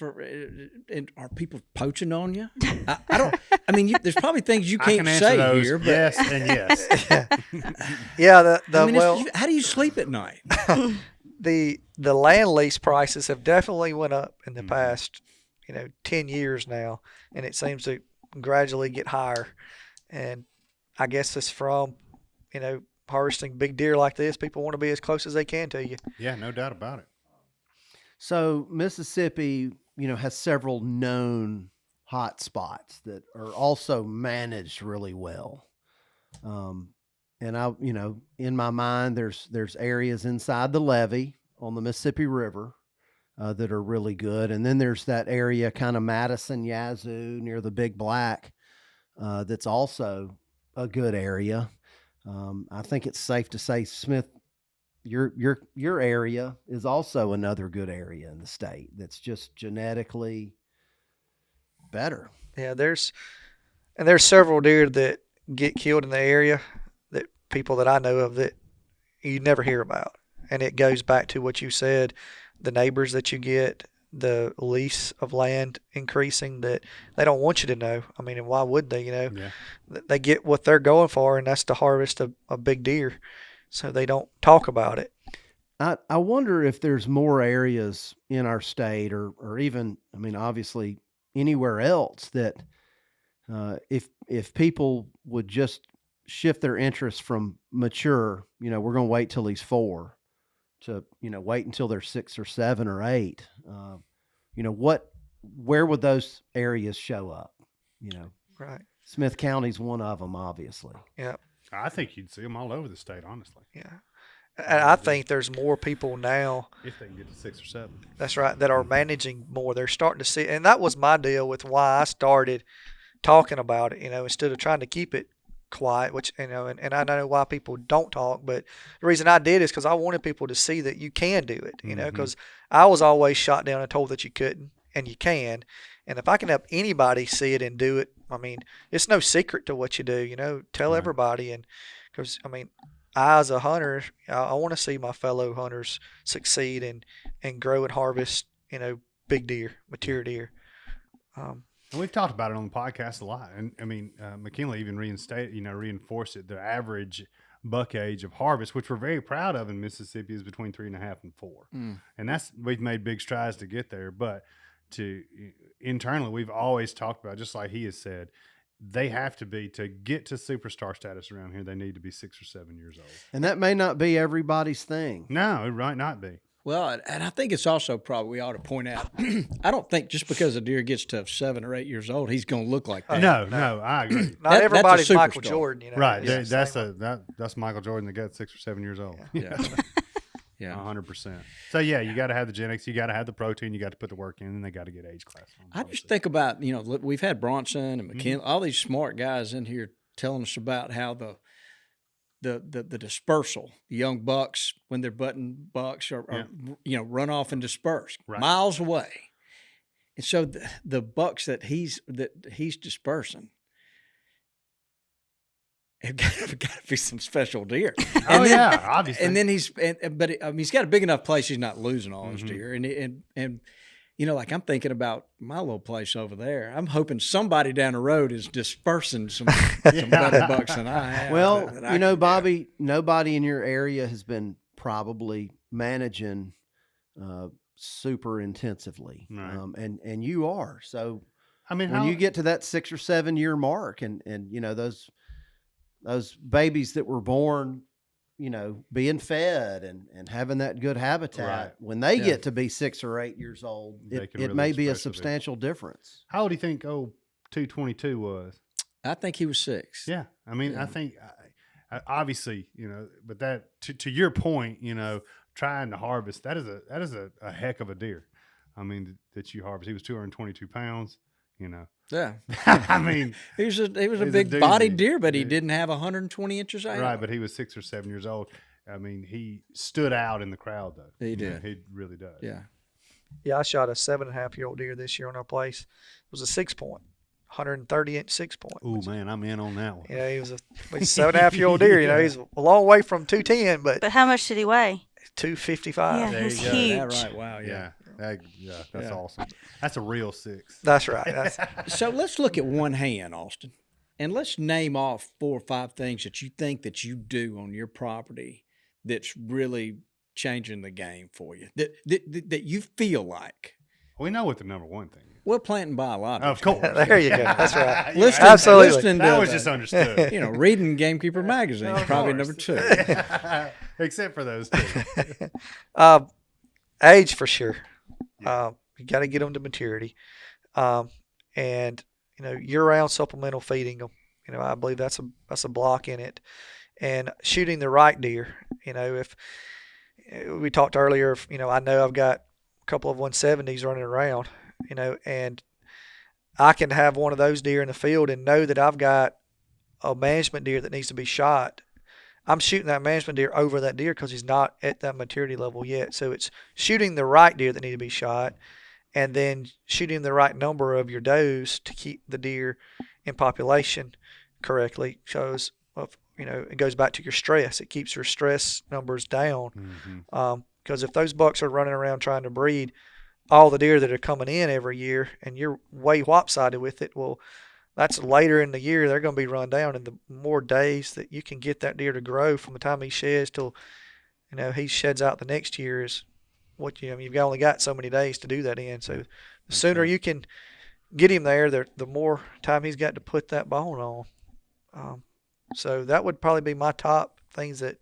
and are people poaching on you? I don't. I mean, there's probably things you I can't can answer say those here. But yes and yes. Yeah, I mean, how do you sleep at night? the land lease prices have definitely went up in the past 10 years now, and it seems to gradually get higher. And I guess it's from harvesting big deer like this. People want to be as close as they can to you. Yeah, no doubt about it. So Mississippi, has several known hot spots that are also managed really well. And I, in my mind, there's areas inside the levee on the Mississippi River that are really good. And then there's that area kind of Madison, Yazoo near the Big Black that's also a good area. I think it's safe to say, Smith, your area is also another good area in the state that's just genetically better. Yeah, there's several deer that get killed in the area that people that I know of that you never hear about. And it goes back to what you said, the neighbors that you get, the lease of land increasing that they don't want you to know. I mean, and why would they, Yeah. They get what they're going for, and that's to harvest a big deer. So they don't talk about it. I wonder if there's more areas in our state or even, I mean, obviously anywhere else that if people would just shift their interest from mature, we're going to wait till he's 4 to, wait until they're 6 or 7 or 8. Where would those areas show up? Right. Smith County's one of them, obviously. Yeah. I think you'd see them all over the state, honestly. Yeah. And I think there's more people now. If they can get to 6 or 7. That's right. That are managing more. They're starting to see, and that was my deal with why I started talking about it, instead of trying to keep it quiet, which, and I know why people don't talk, but the reason I did is because I wanted people to see that you can do it, because I was always shot down and told that you couldn't, and you can. And if I can help anybody see it and do it, I mean, it's no secret to what you do. Tell Right. everybody, and because I as a hunter, I want to see my fellow hunters succeed and grow and harvest, big deer, mature deer. And we've talked about it on the podcast a lot. And McKinley even reinforced it. The average buck age of harvest, which we're very proud of in Mississippi, is between 3.5 and 4. And we've made big strides to get there. But internally, we've always talked about, just like he has said, they have to get to superstar status around here. They need to be 6 or 7 years old. And that may not be everybody's thing. No, it might not be. Well, and I think it's also probably we ought to point out. I don't think just because a deer gets to 7 or 8 years old, he's going to look like that. No, I agree. Not everybody's a Michael superstar. Jordan, Right. It's the That's Michael Jordan that got 6 or 7 years old. Yeah. Yeah. 100%. So yeah, you got to have the genetics, you got to have the protein, you got to put the work in, and they got to get age class. I just think about, look, we've had Bronson and McKinley, all these smart guys in here telling us about how the dispersal, the young bucks, when they're button bucks, are run off and disperse miles away. And so the bucks that he's dispersing have got to be some special deer. Obviously. And then he's got a big enough place. He's not losing all his deer. And like I'm thinking about my little place over there. I'm hoping somebody down the road is dispersing some better bucks than I have. Well, Bobby, nobody in your area has been probably managing super intensively, Right. and you are. So when you get to that 6 or 7 year mark, and those babies that were born, being fed and having that good habitat, Right. when they get to be 6 or 8 years old, They it can really may be a express it. substantial difference. How old do you think 222 was? I think he was 6. Yeah. I think obviously, but that to your point, trying to harvest, that is a heck of a deer. That you harvest. He was 222 pounds, Yeah. he was a big doozy. bodied deer, but he didn't have 120 inches out. Right, but he was 6 or 7 years old. He stood out in the crowd, though. He did. He really does. Yeah. Yeah, I shot a 7.5-year-old deer this year on our place. It was a 6-point, 130-inch 6-point. Oh man, I'm in on that one. Yeah, he was a 7.5-year-old deer. He's a long way from 210, but how much did he weigh? 255. Yeah, There he's you go. huge. Yeah, right. Wow. Yeah. That's awesome. That's a real 6. That's right. So let's look at one hand, Austin, and let's name off 4 or 5 things that you think that you do on your property that's really changing the game for you, that you feel like. We know what the number one thing is. Well, planting biologics. Of course. There you go. That's right. Absolutely. Absolutely. That was just understood. Reading Gamekeeper magazine is probably number 2. Except for those 2. Age for sure. You got to get them to maturity, and year-round supplemental feeding them. I believe that's a block in it, and shooting the right deer. If we talked earlier, I know I've got a couple of 170s running around, and I can have one of those deer in the field and know that I've got a management deer that needs to be shot. I'm shooting that management deer over that deer because he's not at that maturity level yet. So it's shooting the right deer that need to be shot, and then shooting the right number of your does to keep the deer in population correctly. Shows, it goes back to your stress. It keeps your stress numbers down. Because if those bucks are running around trying to breed all the deer that are coming in every year, and you're way lopsided with it, well, that's later in the year they're going to be run down, and the more days that you can get that deer to grow from the time he sheds till he sheds out the next year is what you've only got so many days to do that in. So the sooner you can get him there, the more time he's got to put that bone on. So that would probably be my top things that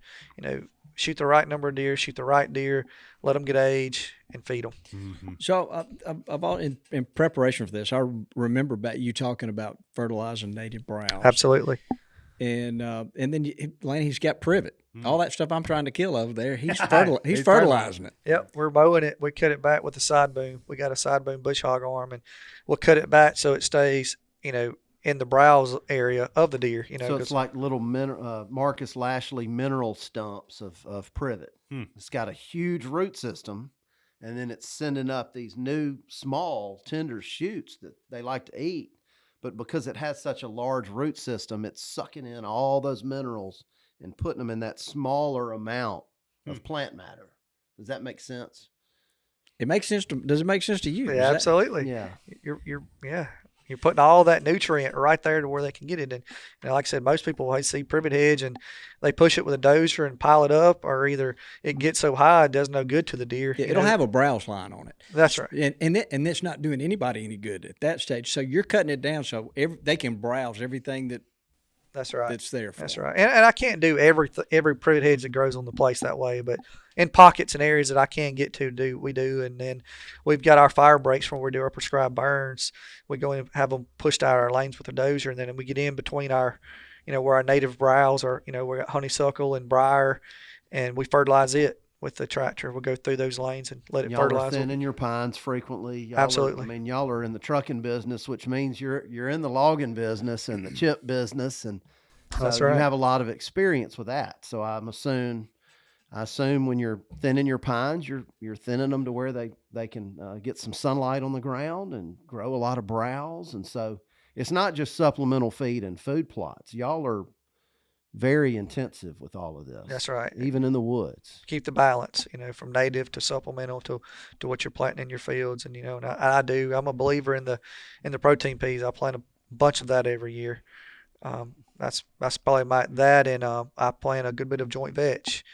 shoot the right number of deer, shoot the right deer, let them get age, and feed them. Mm-hmm. So in preparation for this, I remember about you talking about fertilizing native browse. Absolutely. And then Laney, he's got privet. All that stuff I'm trying to kill over there, he's He's fertilizing it. Yep, we're mowing it. We cut it back with a side boom. We got a side boom bush hog arm, and we'll cut it back so it stays, in the browse area of the deer. So it's like little Marcus Lashley mineral stumps of privet. It's got a huge root system, and then it's sending up these new small tender shoots that they like to eat. but because it has such a large root system, it's sucking in all those minerals and putting them in that smaller amount of plant matter. Does that make sense? It makes sense does it make sense to you? Yeah, absolutely. Yeah. You're putting all that nutrient right there to where they can get it. And like I said, most people, they see privet hedge and they push it with a dozer and pile it up, or either it gets so high it does no good to the deer. Yeah, it'll have a browse line on it. That's right. And it's not doing anybody any good at that stage. So you're cutting it down so they can browse everything that's right. That's there for That's them. right. And I can't do every privet hedge that grows on the place that way, but in pockets and areas that I can get to, we do. And then we've got our fire breaks when we do our prescribed burns. We go in and have them pushed out our lanes with a dozer, and then we get in between our, where our native browse are. We got honeysuckle and briar, and we fertilize it with the tractor. We'll go through those lanes and let it fertilize. Y'all are thinning your pines frequently. Absolutely. Y'all are in the trucking business, which means you're in the logging business and the chip business, and so that's right. You have a lot of experience with that. So I assume when you're thinning your pines, you're thinning them to where they can get some sunlight on the ground and grow a lot of browse. And so it's not just supplemental feed and food plots. Y'all are very intensive with all of this. That's right. Even in the woods. Keep the balance, from native to supplemental to what you're planting in your fields. And, and I do. I'm a believer in the protein peas. I plant a bunch of that every year. That's probably that, and I plant a good bit of joint vetch.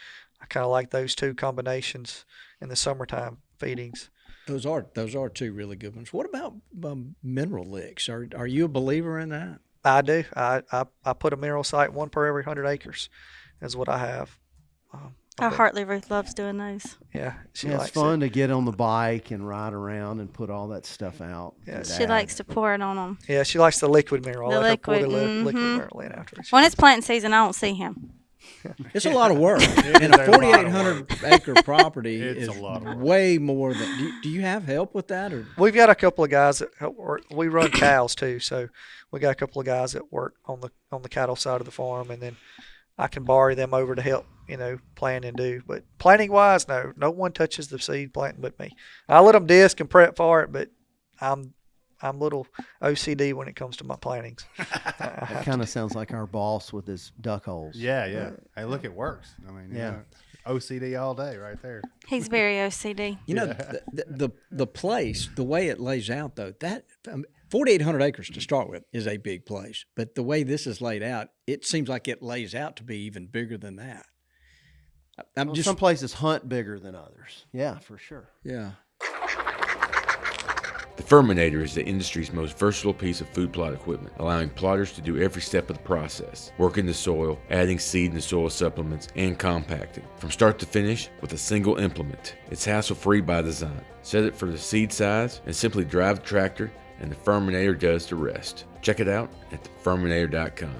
I kind of like those two combinations in the summertime feedings. Those are two really good ones. What about mineral licks? Are you a believer in that? I do. I put a mineral site, 1 per every 100 acres is what I have. Our Hartley Ruth loves doing those. Yeah, she it's likes fun to get on the bike and ride around and put all that stuff out. Yeah, she likes to pour it on them. Yeah, she likes the liquid mineral. The liquid, liquid mineral in afterwards. When it's planting season, I don't see him. It's a lot of work. And a 4,800 acre property is a lot of work. Way more than. Do you have help with that, or? We've got a couple of guys that help work. We run cows too, so we got a couple of guys that work on the cattle side of the farm, and then I can borrow them over to help, plan and do. But planting wise, no one touches the seed planting but me. I let them disc and prep for it, but I'm a little OCD when it comes to my plantings. That kind of sounds like our boss with his duck holes. Yeah. Hey, look, it works. I mean, yeah. OCD all day right there. He's very OCD. The place, the way it lays out, though, that 4,800 acres to start with is a big place. But the way this is laid out, it seems like it lays out to be even bigger than that. Some places hunt bigger than others. Yeah, for sure. Yeah. The Furminator is the industry's most versatile piece of food plot equipment, allowing plotters to do every step of the process, working the soil, adding seed and soil supplements, and compacting, from start to finish with a single implement. It's hassle-free by design. Set it for the seed size and simply drive the tractor, and the Furminator does the rest. Check it out at thefurminator.com.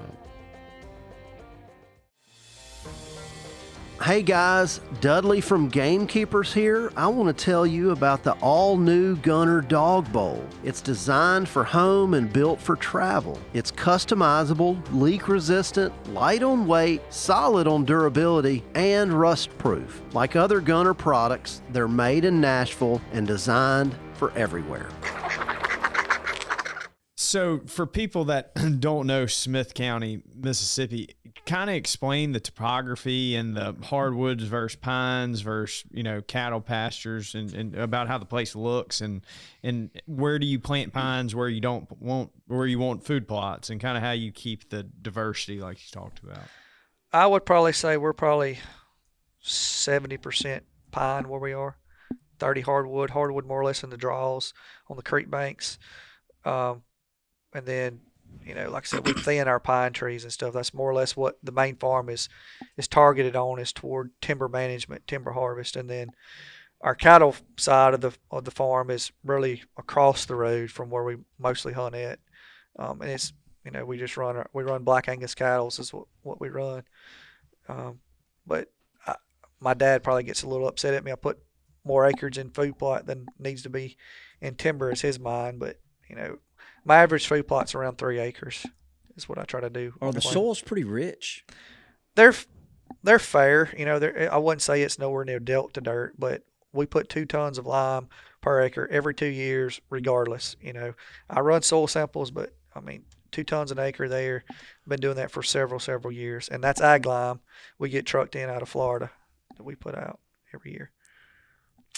Hey guys, Dudley from Gamekeepers here. I want to tell you about the all-new Gunner Dog Bowl. It's designed for home and built for travel. It's customizable, leak-resistant, light on weight, solid on durability, and rust-proof. Like other Gunner products, they're made in Nashville and designed for everywhere. So for people that don't know Smith County, Mississippi, kind of explain the topography and the hardwoods versus pines versus, cattle pastures and about how the place looks and where do you plant pines where you want food plots and kind of how you keep the diversity like you talked about. I would probably say we're probably 70% pine where we are, 30 hardwood more or less in the draws on the creek banks. And then, like I said, we thin our pine trees and stuff. That's more or less what the main farm is targeted on, is toward timber management, timber harvest. And then our cattle side of the farm is really across the road from where we mostly hunt at. And it's, we just run Black Angus cattle is what we run. But my dad probably gets a little upset at me. I put more acreage in food plot than needs to be in timber is his mind. But, my average food plot's around 3 acres is what I try to do. Are the soils pretty rich? They're fair. I wouldn't say it's nowhere near dealt to dirt, but we put 2 tons of lime per acre every 2 years regardless. I run soil samples, but I mean, 2 tons an acre there. Been doing that for several years, and that's ag lime we get trucked in out of Florida that we put out every year.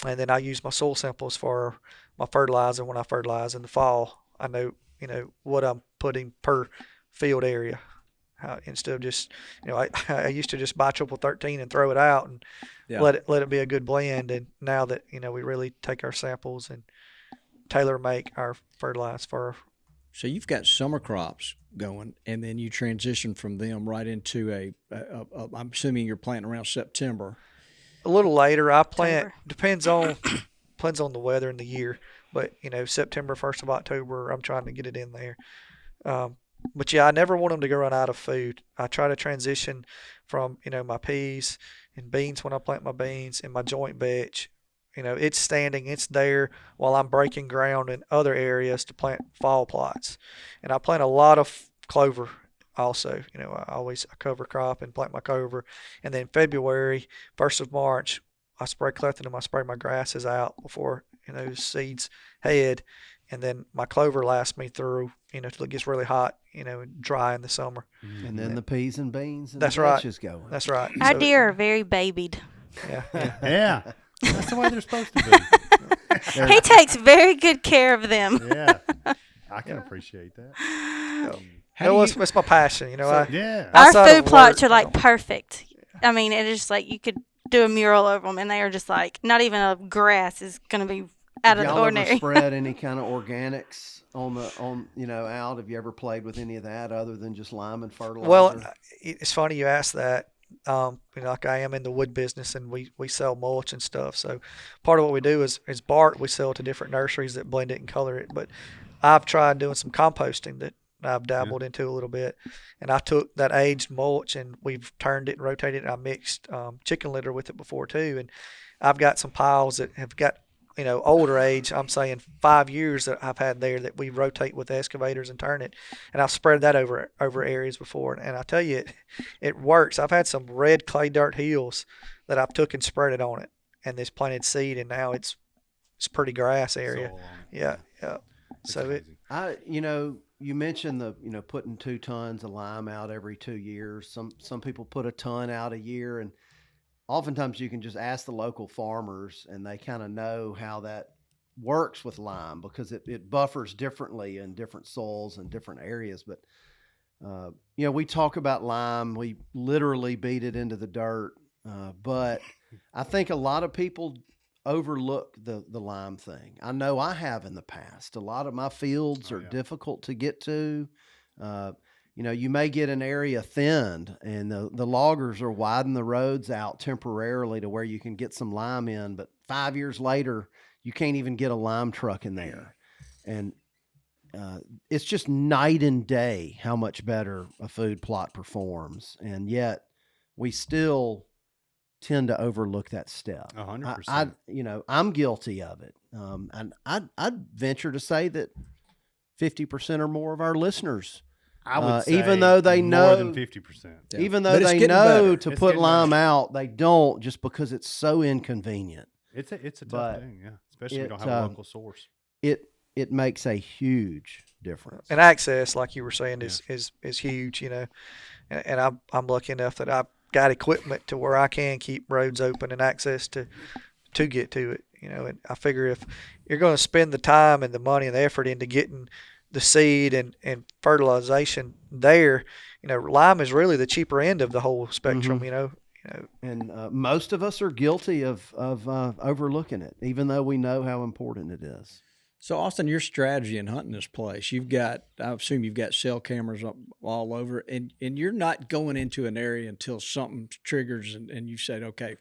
And then I use my soil samples for my fertilizer. When I fertilize in the fall, I know what I'm putting per field area. Instead of just I used to just buy triple 13 and throw it out and let it be a good blend. And now that we really take our samples and tailor make our fertilizer for. So you've got summer crops going, and then you transition from them right into I'm assuming you're planting around September. A little later, I plant. Depends on the weather and the year, but September, 1st of October, I'm trying to get it in there. But yeah, I never want them to go run out of food. I try to transition from my peas and beans when I plant my beans and my joint veg. It's standing, it's there while I'm breaking ground in other areas to plant fall plots. And I plant a lot of clover also. I cover crop and plant my clover. And then February, 1st of March, I spray clethodim. I spray my grasses out before seeds head. And then my clover lasts me through, till it gets really hot, and dry in the summer. And then the peas and beans and That's the right. vetches going. That's right. Our deer are very babied. Yeah. Yeah. That's the way they're supposed to be. He takes very good care of them. Yeah. I can appreciate that. It's my passion, Yeah. Our food plots are like perfect. I mean, it is just like you could do a mural over them, and they are just like not even a grass is going to be out of the ordinary. Ever spread any kind of organics out? Have you ever played with any of that other than just lime and fertilizer? Well, it's funny you ask that. Like I am in the wood business, and we sell mulch and stuff. So part of what we do is bark we sell to different nurseries that blend it and color it. But I've tried doing some composting that I've dabbled into a little bit, and I took that aged mulch and we've turned it and rotated it. I mixed chicken litter with it before too, and I've got some piles that have got older age. I'm saying 5 years that I've had there that we rotate with excavators and turn it, and I've spread that over areas before, and I tell you, it works. I've had some red clay dirt hills that I've took and spread it on it, and this planted seed, and now it's pretty grass area. Yeah. So you mentioned the putting 2 tons of lime out every 2 years. Some people put a ton out a year, and oftentimes you can just ask the local farmers and they kind of know how that works with lime because it buffers differently in different soils and different areas. But, we talk about lime, we literally beat it into the dirt. But I think a lot of people overlook the lime thing. I know I have in the past. A lot of my fields are difficult to get to. You may get an area thinned and the loggers are widening the roads out temporarily to where you can get some lime in, but 5 years later, you can't even get a lime truck in there. And it's just night and day how much better a food plot performs. And yet we still tend to overlook that step. 100%. I'm guilty of it. And I'd venture to say that 50% or more of our listeners, I would say even though they know more than 50%. Even though they know to put lime out, they don't just because it's so inconvenient. It's a tough thing, yeah. Especially if you don't have a local source. It makes a huge difference. And access, like you were saying, is huge, And I'm lucky enough that I've got equipment to where I can keep roads open and access to get to it, And I figure if you're going to spend the time and the money and the effort into getting the seed and fertilization there, lime is really the cheaper end of the whole spectrum, And most of us are guilty of overlooking it, even though we know how important it is. So, Austin, your strategy in hunting this place, I assume you've got cell cameras up all over, and you're not going into an area until something triggers and you said, okay,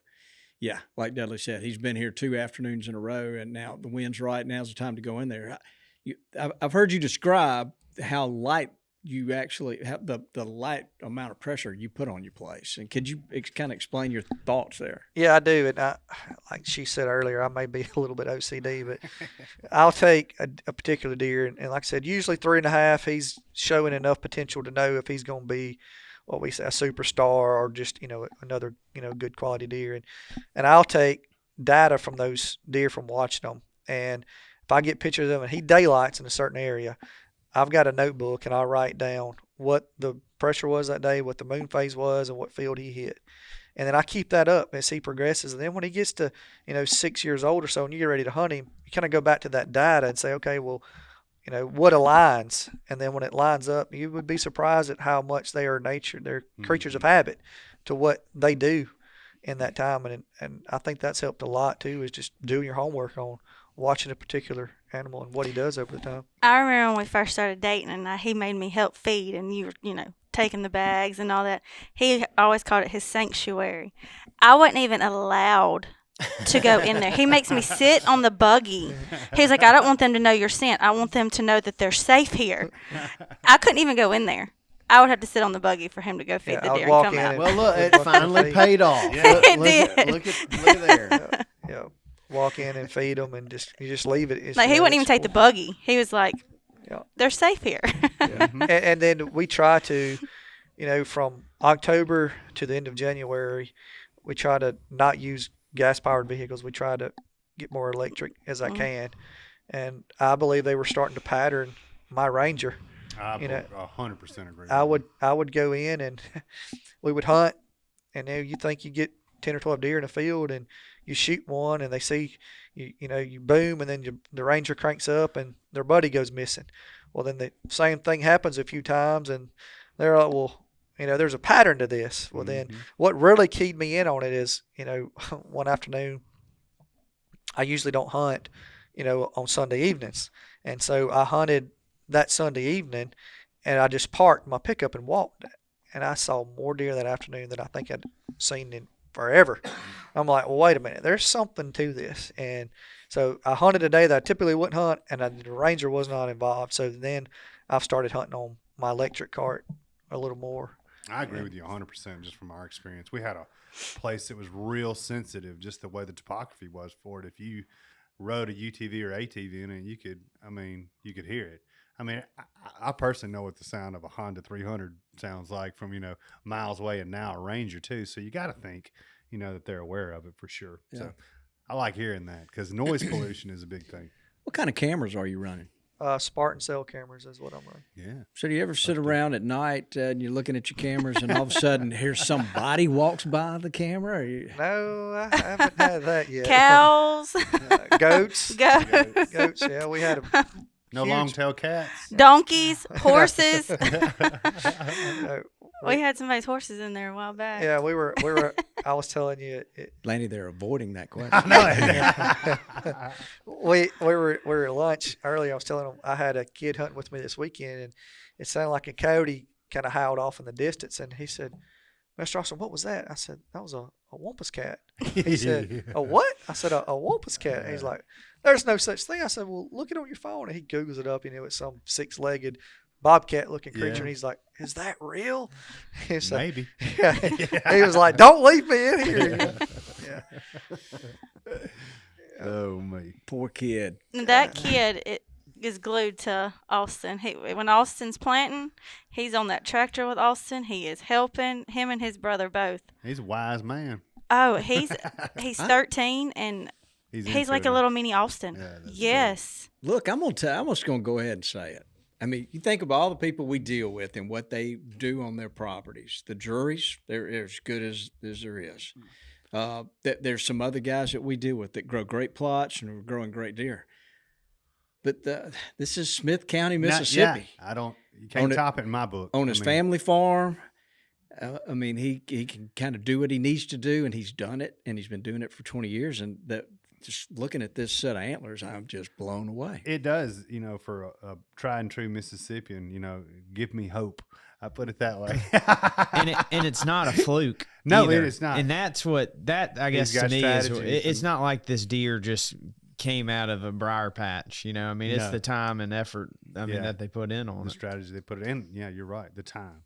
yeah, like Dudley said, he's been here 2 afternoons in a row, and now the wind's right. Now's the time to go in there. I've heard you describe how light you actually have the light amount of pressure you put on your place. And could you kind of explain your thoughts there? Yeah, I do. And like she said earlier, I may be a little bit OCD, but I'll take a particular deer. And like I said, usually 3.5, he's showing enough potential to know if he's going to be what we say a superstar or just, another, good quality deer. And I'll take data from those deer from watching them. And if I get pictures of him and he daylights in a certain area, I've got a notebook and I write down what the pressure was that day, what the moon phase was, and what field he hit. And then I keep that up as he progresses. And then when he gets to, 6 years old or so and you get ready to hunt him, you kind of go back to that data and say, okay, well, what aligns? And then when it lines up, you would be surprised at how much they are nature. They're creatures of habit to what they do in that time. And I think that's helped a lot too, is just doing your homework on watching a particular animal and what he does over the time. I remember when we first started dating and he made me help feed and you were, taking the bags and all that. He always called it his sanctuary. I wasn't even allowed to go in there. He makes me sit on the buggy. He's like, I don't want them to know your scent. I want them to know that they're safe here. I couldn't even go in there. I would have to sit on the buggy for him to go feed the deer and come out. Well, look, it finally paid off. It did. Look at there. Yeah. Walk in and feed them and you just leave it. It's, he wouldn't even take the buggy. He was like, yeah, they're safe here. and then we try to, from October to the end of January, we try to not use gas-powered vehicles. We try to get more electric as I can. And I believe they were starting to pattern my Ranger. I 100% agree. I would go in and we would hunt, and you think you get 10 or 12 deer in a field, and you shoot one, and they see you boom, and then the Ranger cranks up, and their buddy goes missing. Well, then the same thing happens a few times, and they're like, well, there's a pattern to this. Well, then what really keyed me in on it is, one afternoon, I usually don't hunt, on Sunday evenings, and so I hunted that Sunday evening, and I just parked my pickup and walked, and I saw more deer that afternoon than I think I'd seen in forever. I'm like, well, wait a minute, there's something to this. And so I hunted a day that I typically wouldn't hunt, and the Ranger was not involved. So then I've started hunting on my electric cart a little more. I agree with you 100% just from our experience. We had a place that was real sensitive, just the way the topography was for it. If you rode a UTV or ATV in it, you could hear it. I mean, I personally know what the sound of a Honda 300 sounds like from, miles away, and now a Ranger too. So you got to think, that they're aware of it for sure. Yeah. So I like hearing that because noise pollution is a big thing. What kind of cameras are you running? Spartan cell cameras is what I'm running. Yeah. So do you ever sit around at night and you're looking at your cameras and all of a sudden here's somebody walks by the camera? Or you... No, I haven't had that yet. Cows. Goats. Goats. Yeah, we had a no long-tailed cats. Donkeys, horses. No, we had somebody's horses in there a while back. Yeah, we were. I was telling you, Lanny, they're avoiding that question. I know. we were at lunch earlier. I was telling them I had a kid hunting with me this weekend, and it sounded like a coyote kind of howled off in the distance. And he said, "Mr. Austin, what was that?" I said, "That was a wampus cat." He said, "A what?" I said, "A wampus cat." And he's like, "There's no such thing." I said, "Well, look it on your phone." And he Googles it up, it's some 6-legged bobcat-looking creature. And he's like, "Is that real?" So, maybe. Yeah. He was like, "Don't leave me in here." Yeah. Oh, me. Poor kid. That kid is glued to Austin. When Austin's planting, he's on that tractor with Austin. He is helping him and his brother both. He's a wise man. Oh, he's 13 and he's like a little mini Austin. Yeah, yes. Cool. Look, I'm just gonna go ahead and say it. I mean, you think about all the people we deal with and what they do on their properties. The juries, they're as good as there is. There's some other guys that we deal with that grow great plots and are growing great deer. But this is Smith County, Mississippi. You can't top it in my book. On his family farm. He can kind of do what he needs to do, and he's done it, and he's been doing it for 20 years. And just looking at this set of antlers, I'm just blown away. It does, for a tried and true Mississippian, give me hope. I put it that way. and it's not a fluke. No, either. it is not. And that's what I guess to me is. It's not like this deer just came out of a briar patch. It's the time and effort. That they put in on the it. strategy they put in. Yeah, you're right. The time.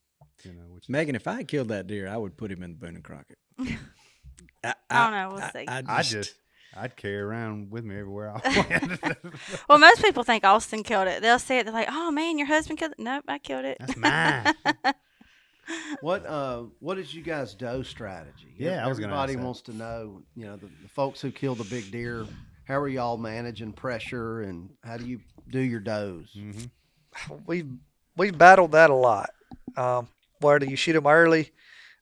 Megan, if I had killed that deer, I would put him in the Boone and Crockett. I don't know. We'll see. I'd carry around with me everywhere I went. Well, most people think Austin killed it. They'll say it. They're like, "Oh man, your husband killed it." Nope, I killed it. That's mine. What is you guys' doe strategy? Yeah, everybody wants to know. The folks who kill the big deer. How are y'all managing pressure, and how do you do your does? Mm-hmm. we've battled that a lot. Whether you shoot them early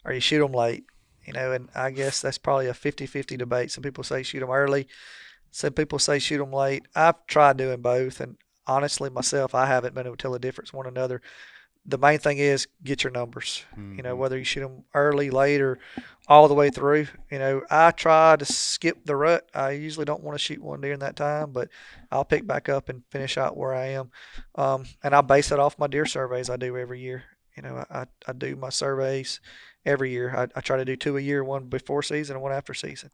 or you shoot them late, and I guess that's probably a 50-50 debate. Some people say shoot them early. Some people say shoot them late. I've tried doing both, and honestly, myself, I haven't been able to tell the difference one another. The main thing is get your numbers. Whether you shoot them early, late, or all the way through. I try to skip the rut. I usually don't want to shoot one during that time, but I'll pick back up and finish out where I am. And I base it off my deer surveys I do every year. I do my surveys every year. I try to do 2 a year, one before season and one after season.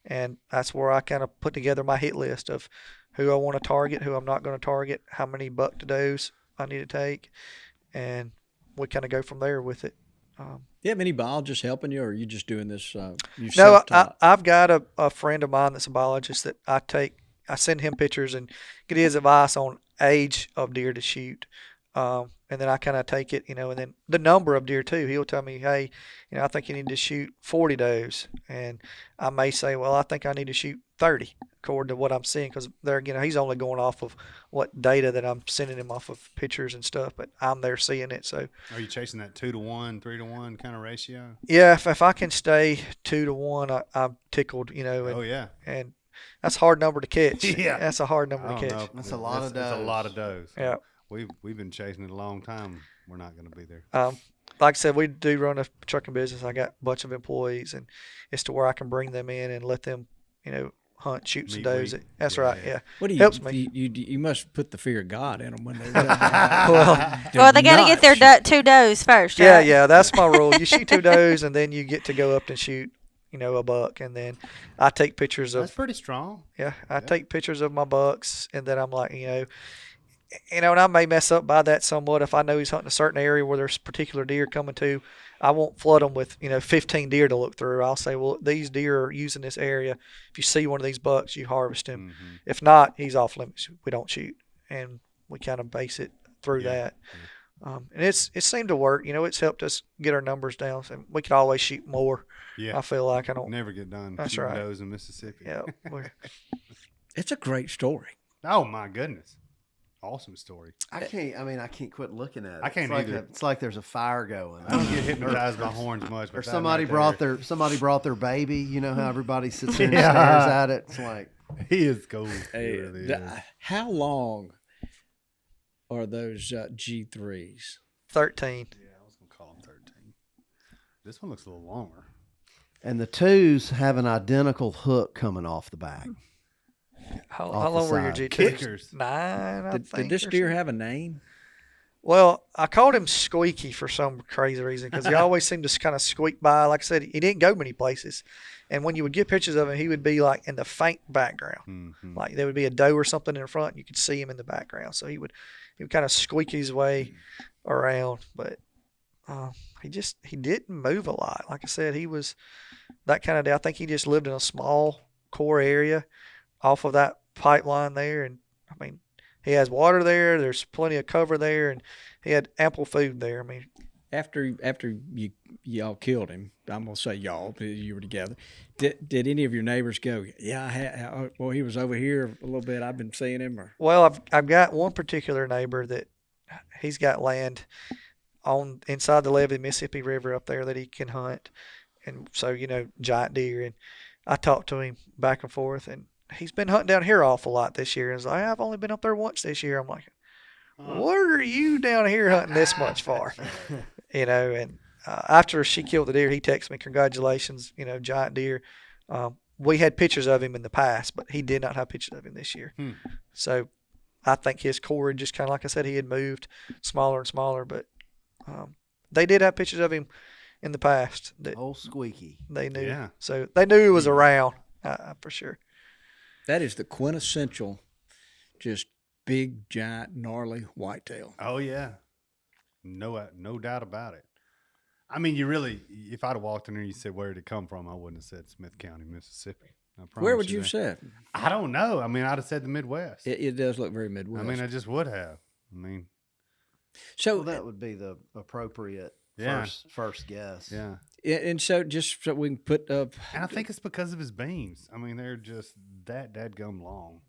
And that's where I kind of put together my hit list of who I want to target, who I'm not going to target, how many buck to does I need to take. And we kind of go from there with it. You have any biologists helping you, or are you just doing this? No, I've got a friend of mine that's a biologist that I send him pictures and get his advice on age of deer to shoot. And then I kind of take it, and then the number of deer too. He'll tell me, hey, I think you need to shoot 40 does. And I may say, well, I think I need to shoot 30 according to what I'm seeing. Because there again, he's only going off of what data that I'm sending him off of pictures and stuff. But I'm there seeing it. So are you chasing that 2-to-1, 3-to-1 kind of ratio? Yeah, if I can stay 2-to-1, I'm tickled, And, oh, yeah. And that's a hard number to catch. Yeah. That's a hard number to catch. Know. That's a lot of does. That's a lot of does. Yeah. We've been chasing it a long time. We're not going to be there. Like I said, we do run a trucking business. I got a bunch of employees, and it's to where I can bring them in and let them, hunt, shoot some does. That's right. Yeah. What do you helps me? You must put the fear of God in them when they. Well, they got to get their 2 does first. Yeah, right? yeah. That's my rule. You shoot 2 does, and then you get to go up and shoot, a buck, and then I take pictures of. That's pretty strong. Yeah, I take pictures of my bucks, and then I'm like, and I may mess up by that somewhat. If I know he's hunting a certain area where there's particular deer coming to, I won't flood them with, 15 deer to look through. I'll say, well, these deer are using this area. If you see one of these bucks, you harvest him. Mm-hmm. If not, he's off limits. We don't shoot. And we kind of base it through that. Yeah. And it seemed to work. It's helped us get our numbers down. So we could always shoot more. Yeah. I feel like I don't. Never get done. That's right. Does in Mississippi. Yeah. It's a great story. Oh, my goodness. Awesome story. I can't quit looking at it. I can't either. Like it's like there's a fire going. I don't get hypnotized by horns much. Or somebody brought their baby. You know how everybody sits there and stares at it. It's like he is cool. Hey, really how long are those G3s? 13. Yeah, I was gonna call them 13. This one looks a little longer. And the 2s have an identical hook coming off the back. How long were your G2s? Kickers. 9, I think. Did this deer have a name? Well, I called him Squeaky for some crazy reason because he always seemed to kind of squeak by. Like I said, he didn't go many places. And when you would get pictures of him, he would be like in the faint background. Mm-hmm. Like there would be a doe or something in front, and you could see him in the background. So he would kind of squeak his way around. But he didn't move a lot. Like I said, he was that kind of day. I think he just lived in a small core area off of that pipeline there. And I mean, he has water there. There's plenty of cover there, and he had ample food there. I mean, after y'all killed him, I'm gonna say y'all because you were together. Did any of your neighbors go? Yeah, well, he was over here a little bit. I've been seeing him. Or well, I've got one particular neighbor that he's got land on inside the levee of the Mississippi River up there that he can hunt, and so giant deer. And I talked to him back and forth, and he's been hunting down here awful lot this year. And he's like, I've only been up there once this year. I'm like, what are you down here hunting this much for? And after she killed the deer, he texted me, congratulations, giant deer. We had pictures of him in the past, but he did not have pictures of him this year. So I think his core, just kind of like I said, he had moved smaller and smaller, but they did have pictures of him in the past. Old Squeaky. They knew. Yeah. So they knew he was around for sure. That is the quintessential, just big, giant, gnarly whitetail. Oh yeah, no doubt about it. I mean, you really, if I'd have walked in there and you said where did it come from, I wouldn't have said Smith County, Mississippi. Where would you have said? I don't know. I mean, I'd have said the Midwest. It does look very Midwest. I mean, I just would have. So that would be the appropriate first guess. Yeah. And so just so we can put up. And I think it's because of his beams. I mean, they're just that dadgum long.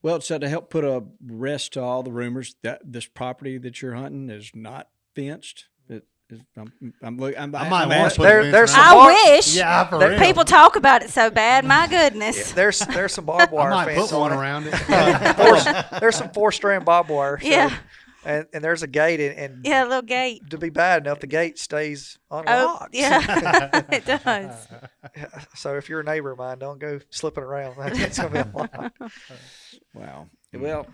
Well, so to help put a rest to all the rumors that this property that you're hunting is not fenced. I'm want to put there's some I wish. Yeah, for But real. people talk about it so bad. My goodness. there's some barbed I wire might fence put one on it. around it. There's some 4-strand barbed wire. So, Yeah. and there's a gate, and Yeah, a little gate. to be bad enough, the gate stays Oh, unlocked. yeah. It does. So if you're a neighbor of mine, don't go slipping around. It's gonna be unlocked. Wow. Well,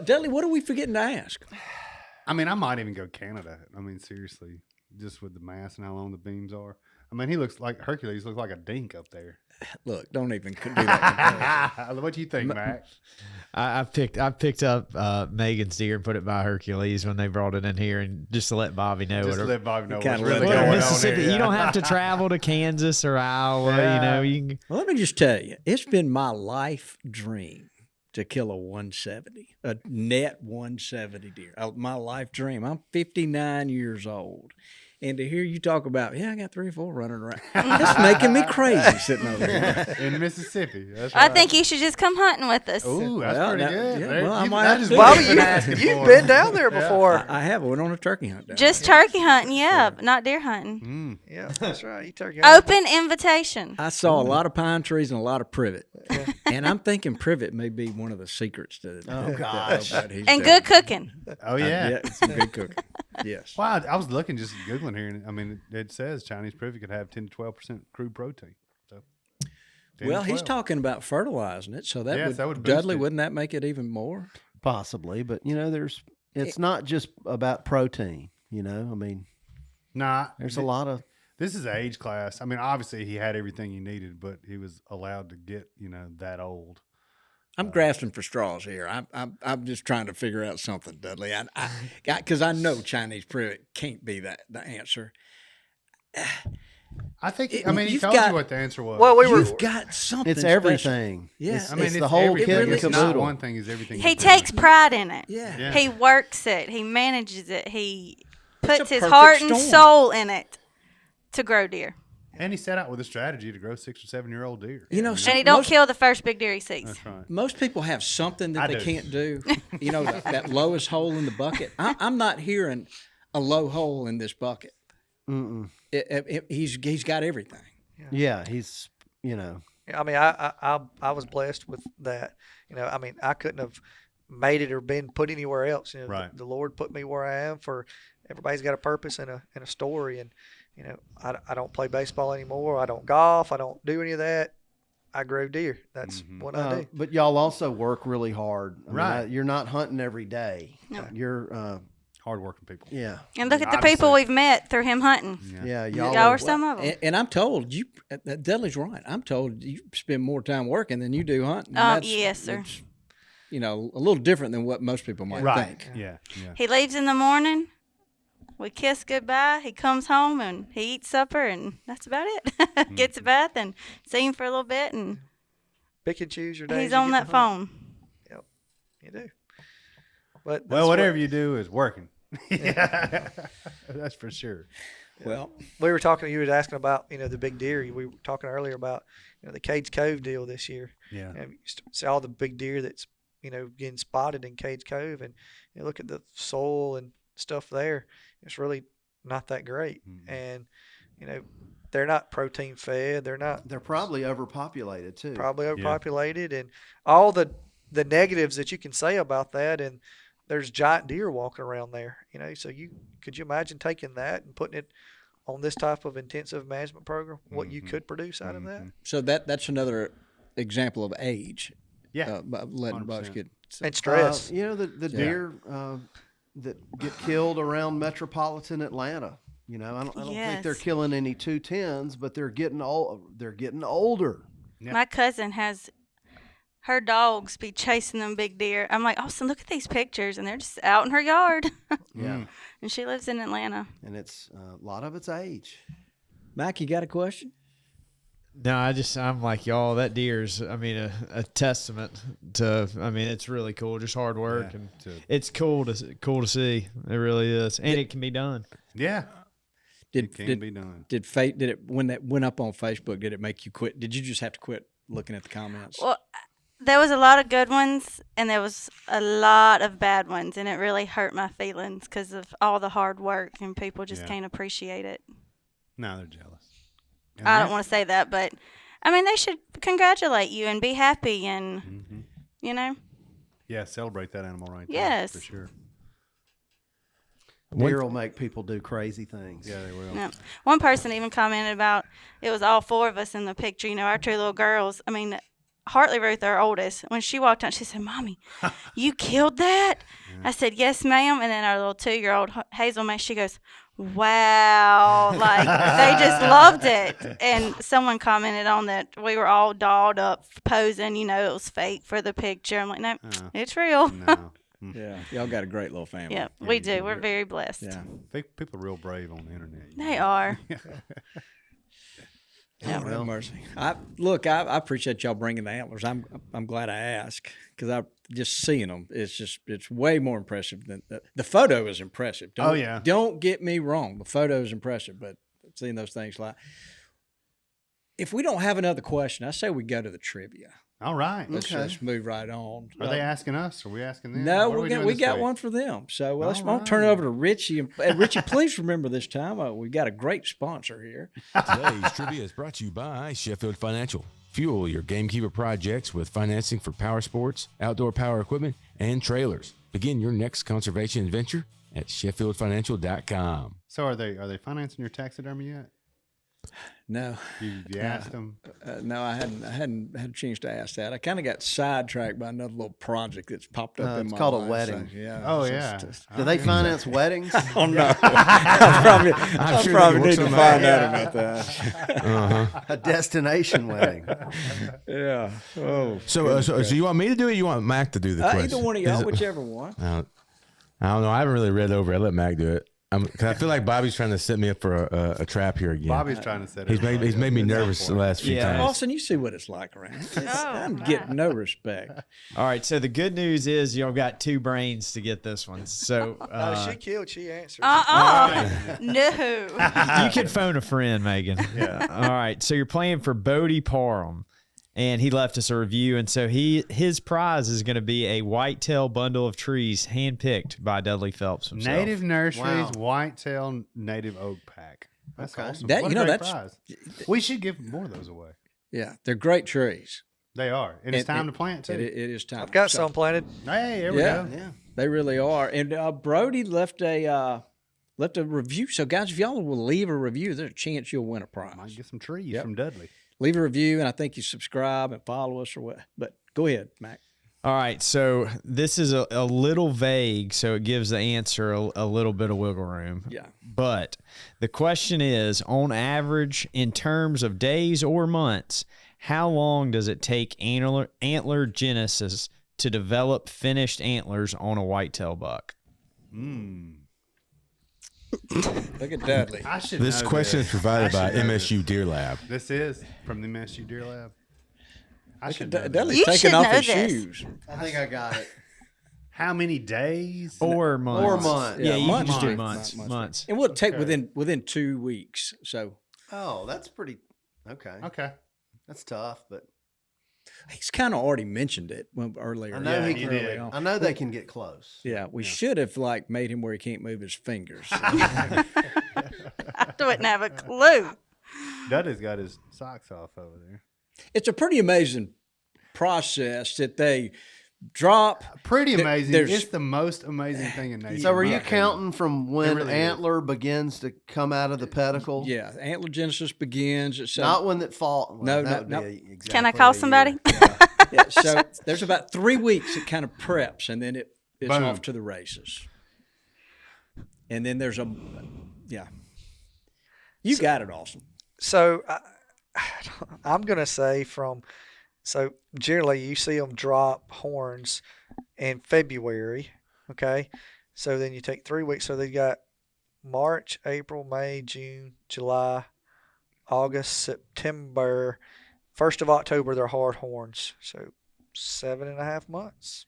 Dudley, what are we forgetting to ask? I mean, I might even go Canada. I mean, seriously, just with the mass and how long the beams are. I mean, he looks like Hercules. Looks like a dink up there. Look, don't even do that. What do you think, Mac? I picked up Megan's deer and put it by Hercules when they brought it in here, and just to let Bobby know. Just to let Bobby know what's Kinda really let it going go. on Mississippi, here. you don't have to travel to Kansas or Iowa. Yeah. You know, you can. Well, let me just tell you, it's been my life dream to kill a 170, a net 170 deer. My life dream. I'm 59 years old. And to hear you talk about, I got 3 or 4 running around. That's making me crazy sitting over there. In Mississippi. That's I right. think you should just come hunting with us. Ooh, that's Well, pretty now- good. yeah, There- well, I you- might that have is to. what Bobby, you've been asking you've for. been down there before. I have. We went on a turkey hunt. Down Just there. turkey hunting, yeah, but not deer hunting. Yeah, that's right. You turkey hunting. Open invitation. I saw a lot of pine trees and a lot of privet. And I'm thinking privet may be one of the secrets to gosh. And good cooking. Oh, yeah. Yeah, it's some good cooking. Yes. Wow, I was looking, just Googling here, and I mean, it says Chinese privet could have 10 to 12% crude protein. So, 10 Well, to he's 12. talking about fertilizing it, so that Yes, would, that would boost Dudley, it. wouldn't that make it even more? Possibly, but it's not just about protein. I mean, Nah, there's a lot of This is age class. I mean, obviously he had everything he needed, but he was allowed to get, that old. I'm grasping for straws here. I'm just trying to figure out something, Dudley. Because I know Chinese privet can't be the answer. I think. I mean, he You've told got- you what the answer was. Well, You've got something. it's special. everything. Yeah. It's, I mean, it's it's the whole everything. kit and It's not caboodle. one thing. Is everything. He he's doing. takes pride in it. Yeah. Yeah. He works it. He manages it. He puts his perfect heart and storm. soul in it to grow deer. And he set out with a strategy to grow 6 or 7 year old deer. And he don't kill the first big deer he sees. That's right. Most people have something that I they do. can't do. That lowest hole in the bucket. I'm not hearing a low hole in this bucket. Mm-mm. He's got everything. Yeah, he's I mean, I was blessed with that. I mean, I couldn't have made it or been put anywhere else. Right. The Lord put me where I am. For everybody's got a purpose and a story. And I don't play baseball anymore. I don't golf. I don't do any of that. I grow deer. That's what I do. But y'all also work really hard. I mean, Right. you're not hunting every day. No. You're Hardworking people. yeah. And look at the Obviously. people we've met through him hunting. Yeah, Y'all y'all are some of them. And I'm told you, Dudley's right. I'm told you spend more time working than you do hunting. And Oh, that's- yes, sir. it's, a little different than what most people might Right. think. Yeah. He leaves in the morning. We kiss goodbye. He comes home and he eats supper, and that's about it. Gets a bath and see him for a little bit, and Pick and choose your days. he's you on get that to hunt. phone. Yep, you do. But Well, whatever you do is working. Yeah. That's for sure. Well, we were talking. You were asking about the big deer. We were talking earlier about the Cades Cove deal this year. Yeah. And you see all the big deer that's getting spotted in Cades Cove, and you look at the soil and stuff there. It's really not that great, and they're not protein fed. They're probably overpopulated too. Probably overpopulated, and all the negatives that you can say about that. And there's giant deer walking around there. So could you imagine taking that and putting it on this type of intensive management program? What you could produce out of that? so that's another example of age. Yeah. Letting Bucks 100%. get And stress. The deer that get killed around metropolitan Atlanta. I don't think they're Yes. killing any 210s, but they're getting old. They're getting older. Yeah. My cousin has her dogs be chasing them big deer. I'm like, Austin, look at these pictures, and they're just out in her yard. Yeah, And she lives in Atlanta. and it's a lot of it's age. Mac, you got a question? No, I'm like y'all. That deer's, a testament to. It's really cool. Just hard work, Yeah, and to- it's cool to see. It really is, and it can be done. Yeah. It can be done. Did it when that went up on Facebook? Did it make you quit? Did you just have to quit looking at the comments? Well, There was a lot of good ones, and there was a lot of bad ones, and it really hurt my feelings because of all the hard work, and people just can't appreciate it. No, they're jealous. And I don't want to say that, but I mean, they should congratulate you and be happy, and you know. Yeah, celebrate that animal right Yes. there, for sure. Deer will make people do crazy things. Yeah, they will. Yeah. One person even commented about it was all four of us in the picture. You know, our two little girls. I mean, Hartley Ruth, our oldest, when she walked out, she said, "Mommy, you killed that?" I said, "Yes, ma'am." And then our little 2-year-old Hazel May, she goes, "Wow!" Like they just loved it. And someone commented on that we were all dolled up posing. You know, it was fake for the picture. I'm like, no, it's real. No. Yeah, y'all got a great little family. Yeah, we do. We're very blessed. Yeah, People are real brave on the internet. They are. Yeah, well, mercy. I appreciate y'all bringing the antlers. I'm glad I asked because I just seeing them. It's way more impressive than the photo is impressive. Don't get me wrong. The photo is impressive, but seeing those things like. If we don't have another question, I say we go to the trivia. All right. Let's move right on. Are they asking us? Are we asking them? No, we got one for them. So I'll turn it over to Richie. And Richie, please remember this time we've got a great sponsor here. Today's trivia is brought to you by Sheffield Financial. Fuel your Gamekeeper projects with financing for power sports, outdoor power equipment, and trailers. Begin your next conservation adventure at SheffieldFinancial.com. So are they financing your taxidermy yet? No. You asked them? No, I hadn't had a chance to ask that. I kind of got sidetracked by another little project that's popped up in my life. It's called a wedding. So, yeah. Oh, yeah. Do they finance weddings? Oh, no. I probably need to find out about that. A destination wedding. Yeah. Oh. So you want me to do it or you want Mac to do the question? Either one of y'all, whichever one. I don't know. I haven't really read over it. I let Mac do it. Cause I feel like Bobby's trying to set me up for a trap here again. Bobby's trying to set it up. He's made me nervous the last few times. Austin, you see what it's like around here. I'm getting no respect. All right, so the good news is y'all got 2 brains to get this one. So she killed. She answered. No. You can phone a friend, Megan. Yeah. All right, so you're playing for Bodie Parham. And he left us a review, and so his prize is going to be a whitetail bundle of trees handpicked by Dudley Phelps himself. Native Nurseries Whitetail Native Oak Pack. That's awesome. What a great prize. We should give more of those away. Yeah, they're great trees. They are, and it's time to plant too. It is time. I've got some planted. Hey, there we go. Yeah, they really are. And Brody left a review. So guys, if y'all will leave a review, there's a chance you'll win a prize. Might get some trees from Dudley. Leave a review, and I think you subscribe and follow us or what. But go ahead, Mac. All right, so this is a little vague, so it gives the answer a little bit of wiggle room. Yeah. But the question is, on average, in terms of days or months, how long does it take antler genesis to develop finished antlers on a whitetail buck? Look at Dudley. This question is provided by MSU Deer Lab. This is from the MSU Deer Lab. I should know Dudley's You taking should off know his this. shoes. I think I got it. How many days? Or months. Or months. Yeah, you months. can do Months. months. And we'll take within 2 weeks. So Oh, that's pretty. Okay. Okay. That's tough, but he's kind of already mentioned it earlier. I know he he can. did. I know they can get close. Yeah, we should have made him where he can't move his fingers. I wouldn't have a clue. Dudley's got his socks off over there. It's a pretty amazing process that they drop. Pretty amazing. there's- It's the most amazing thing in nature. So, are in my you opinion. counting from when really is. antler begins to come out of the pedicle? Yeah, antler genesis begins at Not when it fall. No, that no, would no. be exactly Can I call a year. somebody? Yeah, so there's about 3 weeks it kind of preps, and then it's Boom. off to the races. And then there's you got it, Austin. So I'm gonna say so generally you see them drop horns in February. Okay, so then you take 3 weeks. So they got March, April, May, June, July, August, September. 1st of October, they're hard horns. So 7.5 months.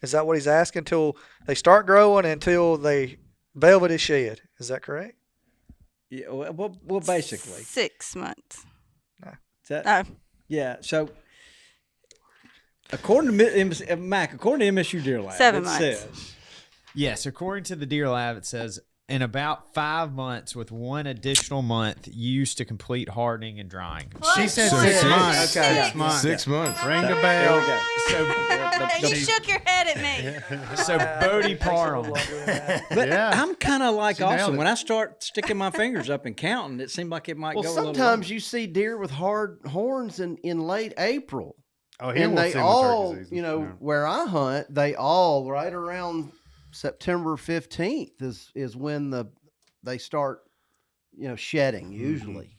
Is that what he's asking? Until they start growing, until they velvet is shed. Is that correct? Yeah, well, basically. 6 months. Is that- No. Yeah, so According to Mac, according to MSU Deer Lab, 7 it months. says Yes, according to the Deer Lab, it says in about 5 months, with 1 additional month used to complete hardening and drying. She said So 6 six. months. Okay. 6 months. 6 months. Ring the there we bell. go. So, You shook your head at me. so Bodie Parham. But Yeah. I'm kind of like She nailed Austin. it. When I start sticking my fingers up and counting, it seemed like it might Well, go a little sometimes longer. you see deer with hard horns in late April. Oh, he And won't they see him in all, turkey season. you know, Yeah. where I hunt, they all right around September 15th is when they start, shedding usually.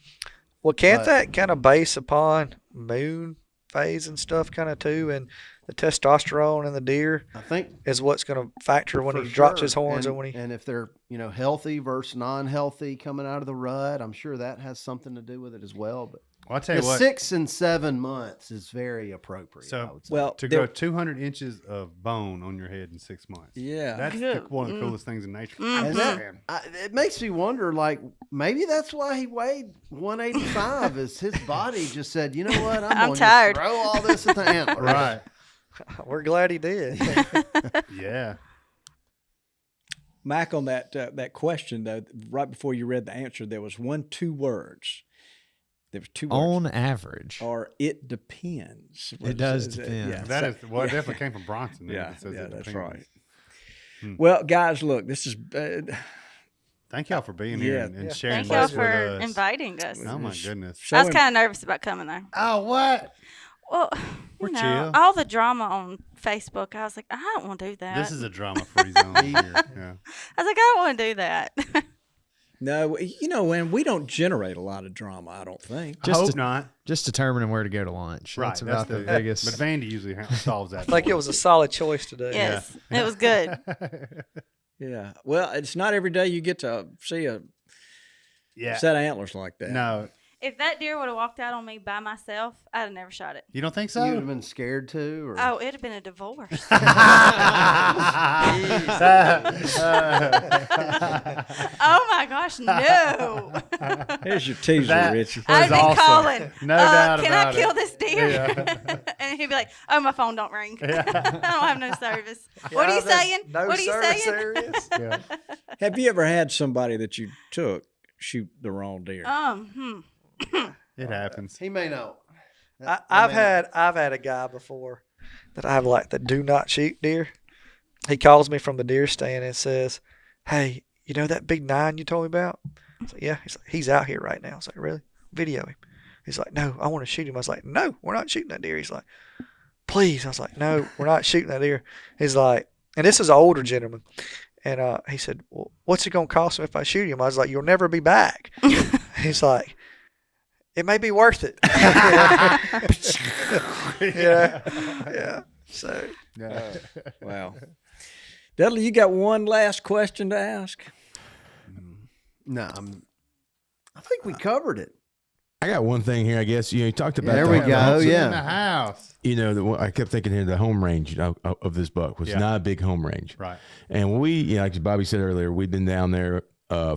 Well, can't But- that kind of base upon moon phase and stuff kind of too, and the testosterone in the deer I think is what's going to factor when for he drops his sure. horns and, and when he. and if they're healthy versus non-healthy coming out of the rut, I'm sure that has something to do with it as well. But Well, I'll tell you the what. 6 and 7 months is very appropriate. So, I would say. Well, to there- grow 200 inches of bone on your head in 6 months. Yeah. That's one of the coolest things in nature. And Man. it makes me wonder, like, maybe that's why he weighed 185. Is his body just said, you know what, I'm I'm gonna tired. Just throw all this at the antler. Right. We're glad he did. Yeah. Mac, on that question though, right before you read the answer, there was 2 words. There was 2 words. On average. Or it depends. It does Is depend. Yeah, That so- is, well, it definitely came from Bronson. there. Yeah, It says yeah, it that's depends. right. Well, guys, look, this is Thank y'all for being here Yeah. and sharing Thank y'all this with for us. inviting us. Oh, my goodness. I was kind of nervous about coming there. Oh, what? Well, We're you know, chill. all the drama on Facebook, I was like, I don't want to do that. This is a drama-free zone here. Yeah. I was like, I don't want to do that. No, and we don't generate a lot of drama, I don't think. I hope not. Just determining where to go to lunch. Right. That's about the biggest. But Vandy usually solves that. I think it was a solid choice today. Yes, it was good. Yeah. Well, it's not every day you get to see a Yeah. set of antlers like that. No. If that deer would have walked out on me by myself, I'd have never shot it. You don't think You'd have so? been scared too? Or? Oh, it'd have been a divorce. Oh my gosh, no! Here's your teaser, That Richie. was I've been awesome. calling. No doubt Can I about kill it. this deer? Yeah. And he'd be like, "Oh, my phone don't ring. I don't have no service. What are you there's saying? No What are you service saying?" areas. Yeah. Have you ever had somebody that you took shoot the wrong deer? It happens. He may know. I've had a guy before that I've like that do not shoot deer. He calls me from the deer stand and says, "Hey, you know that big 9 you told me about?" I was like, "Yeah." He's like, "He's out here right now." I was like, "Really? Video him." He's like, "No, I want to shoot him." I was like, "No, we're not shooting that deer." He's like, "Please." I was like, "No, we're not shooting that deer." He's like, and this is an older gentleman. And he said, "Well, what's it going to cost him if I shoot him?" I was like, "You'll never be back." He's like, "It may be worth it." Yeah. So, Yeah. Wow. Dudley, you got one last question to ask? No, I think we covered it. I got one thing here, I guess. You talked about There the- we go. Humps yeah. In the house. I kept thinking here the home range of this buck was Yeah. not a big home range. Right. And we, like Bobby said earlier, we've been down there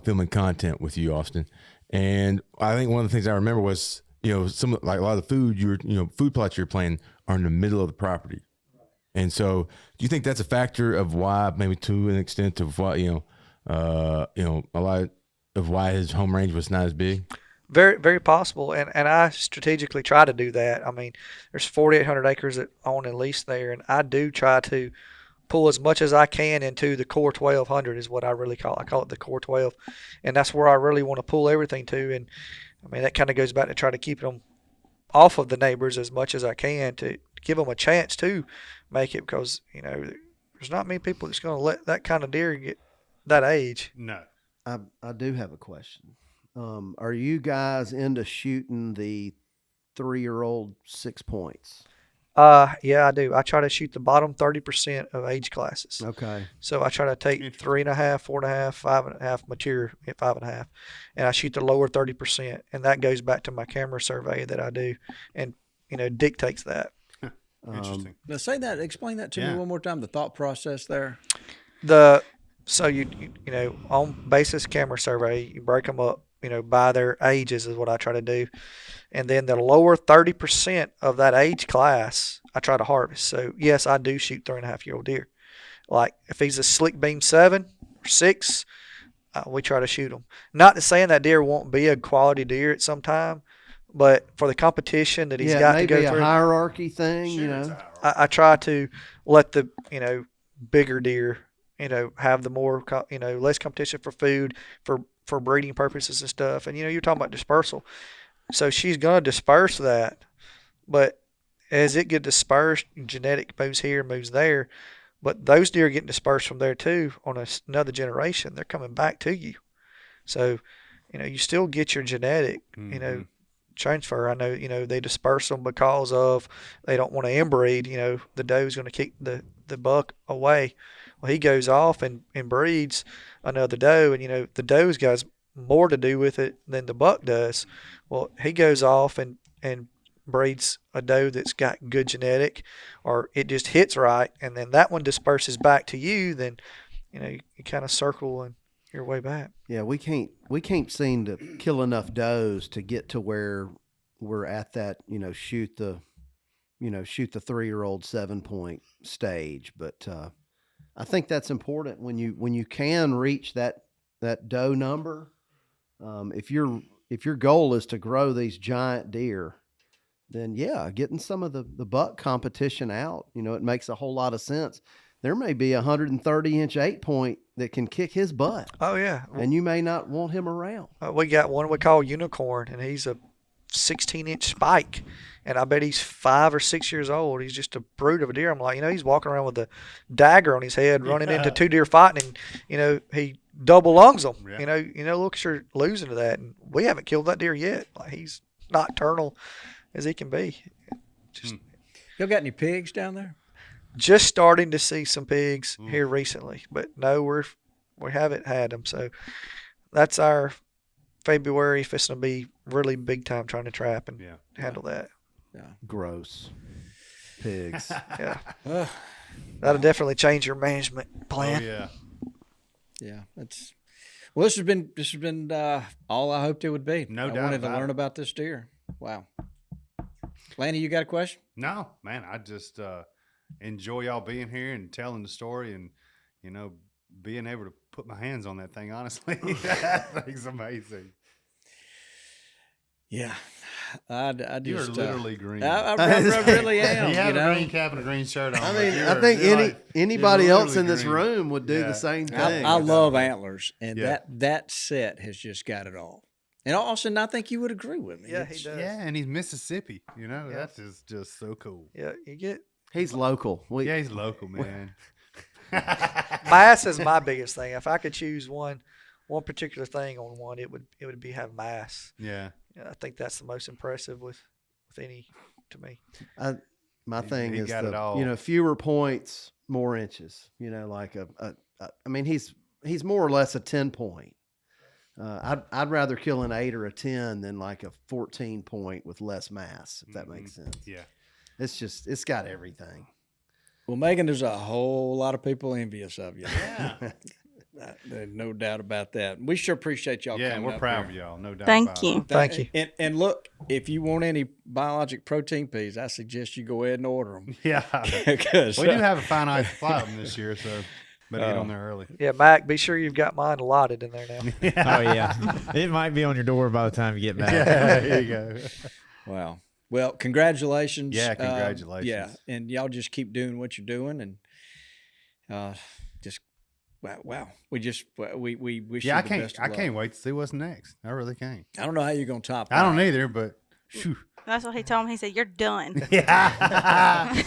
filming content with you, Austin. And I think one of the things I remember was, some like a lot of the food food plots you're playing are in the middle of the property. And so, do you think that's a factor of why, maybe to an extent of why, a lot of why his home range was not as big? very, very possible. And I strategically try to do that. I mean, there's 4,800 acres that own and lease there, and I do try to pull as much as I can into the core 1200 is what I really call it. I call it the core 12. And that's where I really want to pull everything to. And I mean, that kind of goes back to try to keep them off of the neighbors as much as I can to give them a chance to make it, because, there's not many people that's going to let that kind of deer get that age. No. I do have a question. Are you guys into shooting the 3-year-old 6 points? Yeah, I do. I try to shoot the bottom 30% of age classes. Okay. So I try to take 3.5, 4.5, 5.5, mature at 5.5, and I shoot the lower 30%, and that goes back to my camera survey that I do, and dictates that. Interesting. Now explain that to me one more time, the thought process there. So you on basis camera survey, you break them up, by their ages is what I try to do. And then the lower 30% of that age class, I try to harvest. So yes, I do shoot 3.5-year-old deer. Like if he's a slick beam 7 or 6, we try to shoot him. Not to saying that deer won't be a quality deer at some time, but for the competition that he's got to go maybe through, a hierarchy thing, you know. I try to let the bigger deer have the more less competition for food, for breeding purposes and stuff. And you're talking about dispersal, so she's gonna disperse that, but as it gets dispersed, genetic moves here, moves there, but those deer are getting dispersed from there too on another generation. They're coming back to you, so you still get your genetic transfer. I know they disperse them because of they don't want to inbreed. The doe's going to keep the buck away. Well, he goes off and breeds another doe, and the doe's got more to do with it than the buck does. Well, he goes off and breeds a doe that's got good genetic, or it just hits right, and then that one disperses back to you. Then you kind of circle and your way back. Yeah, we can't seem to kill enough does to get to where we're at that shoot the 3-year-old 7-point stage. But I think that's important when you can reach that doe number. If your goal is to grow these giant deer, then getting some of the buck competition out, it makes a whole lot of sense. There may be a 130-inch 8-point that can kick his butt. Oh yeah, and you may not want him around. We got one we call Unicorn, and he's a 16-inch spike, and I bet he's 5 or 6 years old. He's just a brute of a deer. I'm like, he's walking around with a dagger on his head, running into 2 deer fighting, and he double lungs them. Yeah. Look, you're losing to that, and we haven't killed that deer yet. Like, he's nocturnal as he can be. Y'all got any pigs down there? Just starting to see some pigs here recently, but no, we haven't had them. So that's our February. It's going to be really big time trying to trap and handle that. Yeah, gross pigs. Yeah, that'll definitely change your management plan. Oh, yeah. This has been all I hoped it would be. No doubt. I wanted to learn about this deer. Wow. Lanny, you got a question? No, man. I just enjoy y'all being here and telling the story, and being able to put my hands on that thing. Honestly, that thing's amazing. Yeah, I just you're literally green. I really am. You have a green cap and a green shirt on. I mean, I think anybody else in this room would do the same thing. I love antlers, and that set has just got it all. And Austin, I think you would agree with me. Yeah, he does. Yeah, and he's Mississippi. That's just so cool. Yeah, he's local. He's local, man. Mass is my biggest thing. If I could choose one particular thing on one, it would be have mass. Yeah. I think that's the most impressive with any to me. My thing is got it all. Fewer points, more inches. Like I mean, he's more or less a 10-point. I'd rather kill an 8 or a 10 than like a 14-point with less mass, if that makes sense. Yeah. It's got everything. Well, Megan, there's a whole lot of people envious of you. Yeah. There's no doubt about that. We sure appreciate y'all coming up. Yeah, we're proud of y'all. No doubt Thank about you. it. Thank you. And look, if you want any biologic protein peas, I suggest you go ahead and order them. Yeah. We do have a finite supply of them this year, so better get on there early. Yeah, Mac, be sure you've got mine allotted in there now. Oh, yeah. It might be on your door by the time you get back. Yeah, there you go. Wow. Well, congratulations. Yeah, congratulations. Yeah, and y'all just keep doing what you're doing, and just wow. We wish you the best of luck. I can't wait to see what's next. I really can't. I don't know how you're gonna top that. I don't either, but whew. That's what he told me. He said, "You're done." Yeah.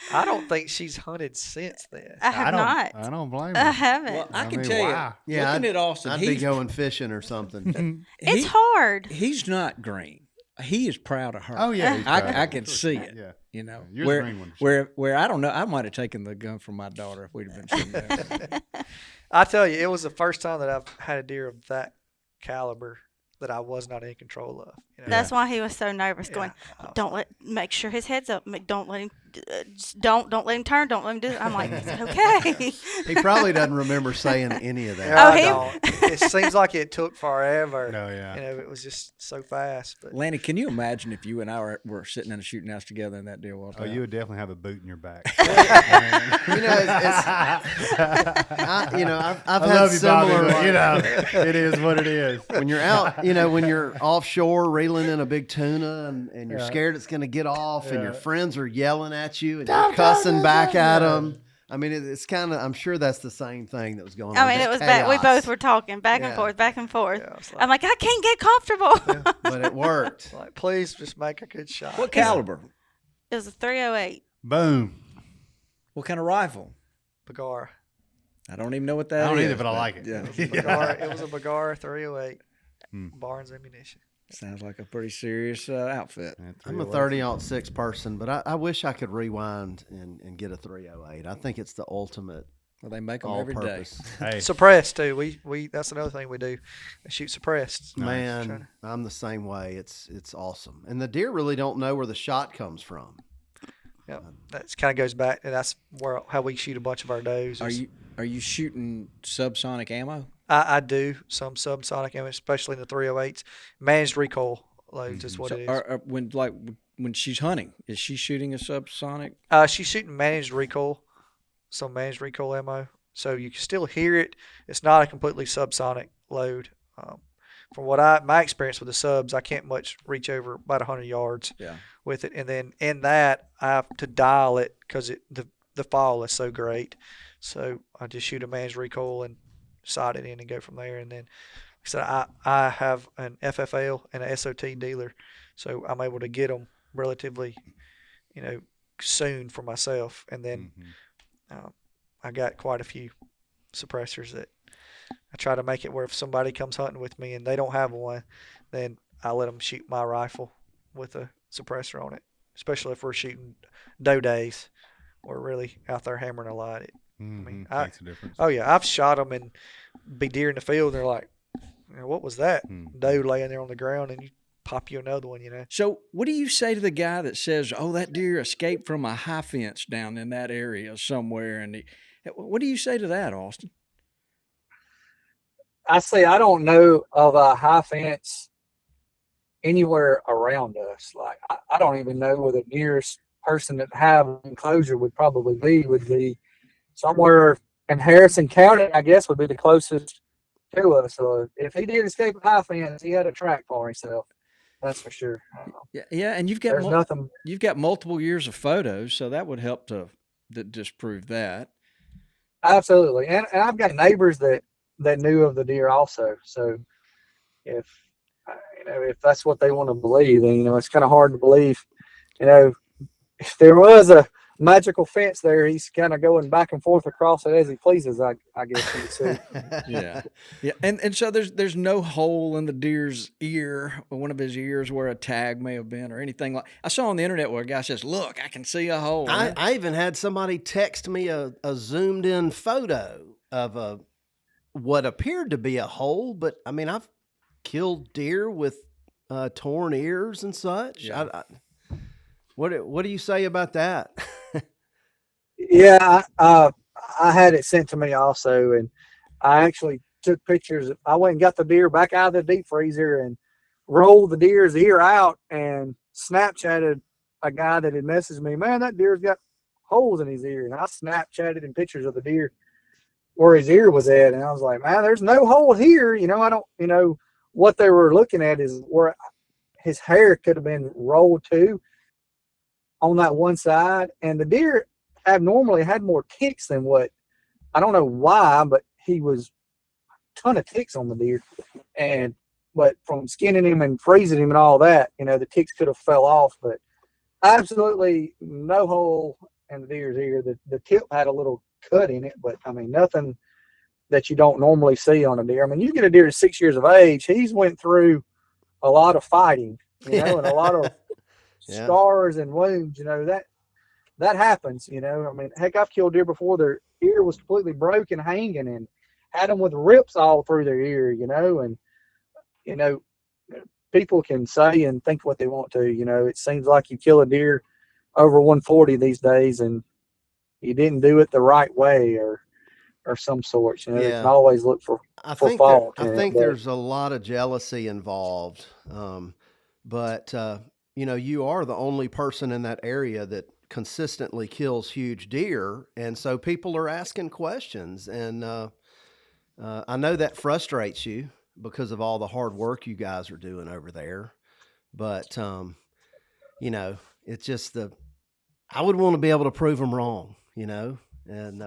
I don't think she's hunted since then. I have not. I don't blame her. I haven't. Well, I can tell you. Yeah, looking at Austin, I'd be going fishing or something. It's hard. He's not green. He is proud of her. Oh yeah, I can see it. Yeah. You're the green one. Where I don't know, I might have taken the gun from my daughter if we'd have been sitting there. I tell you, it was the first time that I've had a deer of that caliber that I was not in control of. That's why he was so nervous. Going, make sure his head's up. Don't let him, don't let him turn. Don't let him do it. I'm like, is it okay? He probably doesn't remember saying any of that. Yeah, I don't. It seems like it took forever. No, yeah. It was just so fast. But Lanny, can you imagine if you and I were sitting in a shooting house together and that deer walked out? You would definitely have a boot in your back. I've had similar. It is what it is. When you're out, when you're offshore reeling in a big tuna and you're scared it's going to get off, and your friends are yelling at you and you're cussing back at them. I mean, it's kind of. I'm sure that's the same thing that was going on. I mean, it was bad. We both were talking back and forth, back and forth. Yeah, I'm like, I can't get comfortable. But it worked. Like, please just make a good shot. What caliber? It was a 308. Boom. What kind of rifle? Bagara. I don't even know what that is. I don't either, but I like it. Yeah. It was a Bagara 308. Barnes ammunition. Sounds like a pretty serious outfit. I'm a 30-06 person, but I wish I could rewind and get a 308. I think it's the ultimate. Well, they make them every day. Hey. Suppressed too. We that's another thing we do. We shoot suppressed. Man, I'm the same way. It's awesome, and the deer really don't know where the shot comes from. Yeah, that kind of goes back, and that's how we shoot a bunch of our does. Are you shooting subsonic ammo? I do some subsonic ammo, especially in the 308s. Managed recoil loads is what it is. When she's hunting, is she shooting a subsonic? She's shooting managed recoil, some managed recoil ammo, so you can still hear it. It's not a completely subsonic load. From my experience with the subs, I can't much reach over about 100 yards with it, and then in that I have to dial it because the fall is so great. So I just shoot a managed recoil and sight it in and go from there. And then, like I said, I have an FFL and an SOT dealer, so I'm able to get them relatively, soon for myself. And then I got quite a few suppressors that I try to make it where if somebody comes hunting with me and they don't have one, then I let them shoot my rifle with a suppressor on it, especially if we're shooting doe days. We're really out there hammering a lot. Makes a difference. Oh yeah, I've shot them and be deer in the field. And they're like, "What was that?" Doe laying there on the ground, and you pop you another one. So, what do you say to the guy that says, "Oh, that deer escaped from a high fence down in that area somewhere"? And what do you say to that, Austin? I say I don't know of a high fence anywhere around us. Like I don't even know where the nearest person that have enclosure would be somewhere in Harrison County, I guess, would be the closest to us. So if he did escape a high fence, he had a track for himself. That's for sure. Yeah, and you've got multiple years of photos, so that would help to disprove that. Absolutely, and I've got neighbors that knew of the deer also. So if that's what they want to believe, then it's kind of hard to believe. If there was a magical fence there, he's kind of going back and forth across it as he pleases, I guess you could say. Yeah. And so there's no hole in the deer's ear, or one of his ears where a tag may have been or anything like. I saw on the internet where a guy says, "Look, I can see a hole." I even had somebody text me a zoomed in photo of what appeared to be a hole, but I mean, I've killed deer with torn ears and such. Yeah. What do you say about that? Yeah, I had it sent to me also, and I actually took pictures. I went and got the deer back out of the deep freezer and rolled the deer's ear out and Snapchatted a guy that had messaged me, "Man, that deer's got holes in his ear." And I Snapchatted him pictures of the deer where his ear was at, and I was like, "Man, there's no hole here." I don't, what they were looking at is where his hair could have been rolled to on that one side, and the deer abnormally had more ticks than what, I don't know why, but he was a ton of ticks on the deer, but from skinning him and freezing him and all that, the ticks could have fell off, but absolutely no hole in the deer's ear. The tip had a little cut in it, but I mean, nothing that you don't normally see on a deer. I mean, you get a deer at 6 years of age, he's went through a lot of fighting, and a lot of scars and wounds, that happens, I mean, heck, I've killed deer before their ear was completely broken, hanging, and had them with rips all through their ear, and people can say and think what they want to. It seems like you kill a deer over 140 these days, and you didn't do it the right way, or some sorts. They can always look for fault. I think there's a lot of jealousy involved. But you are the only person in that area that consistently kills huge deer, and so people are asking questions, and I know that frustrates you because of all the hard work you guys are doing over there. But it's just I would want to be able to prove them wrong, and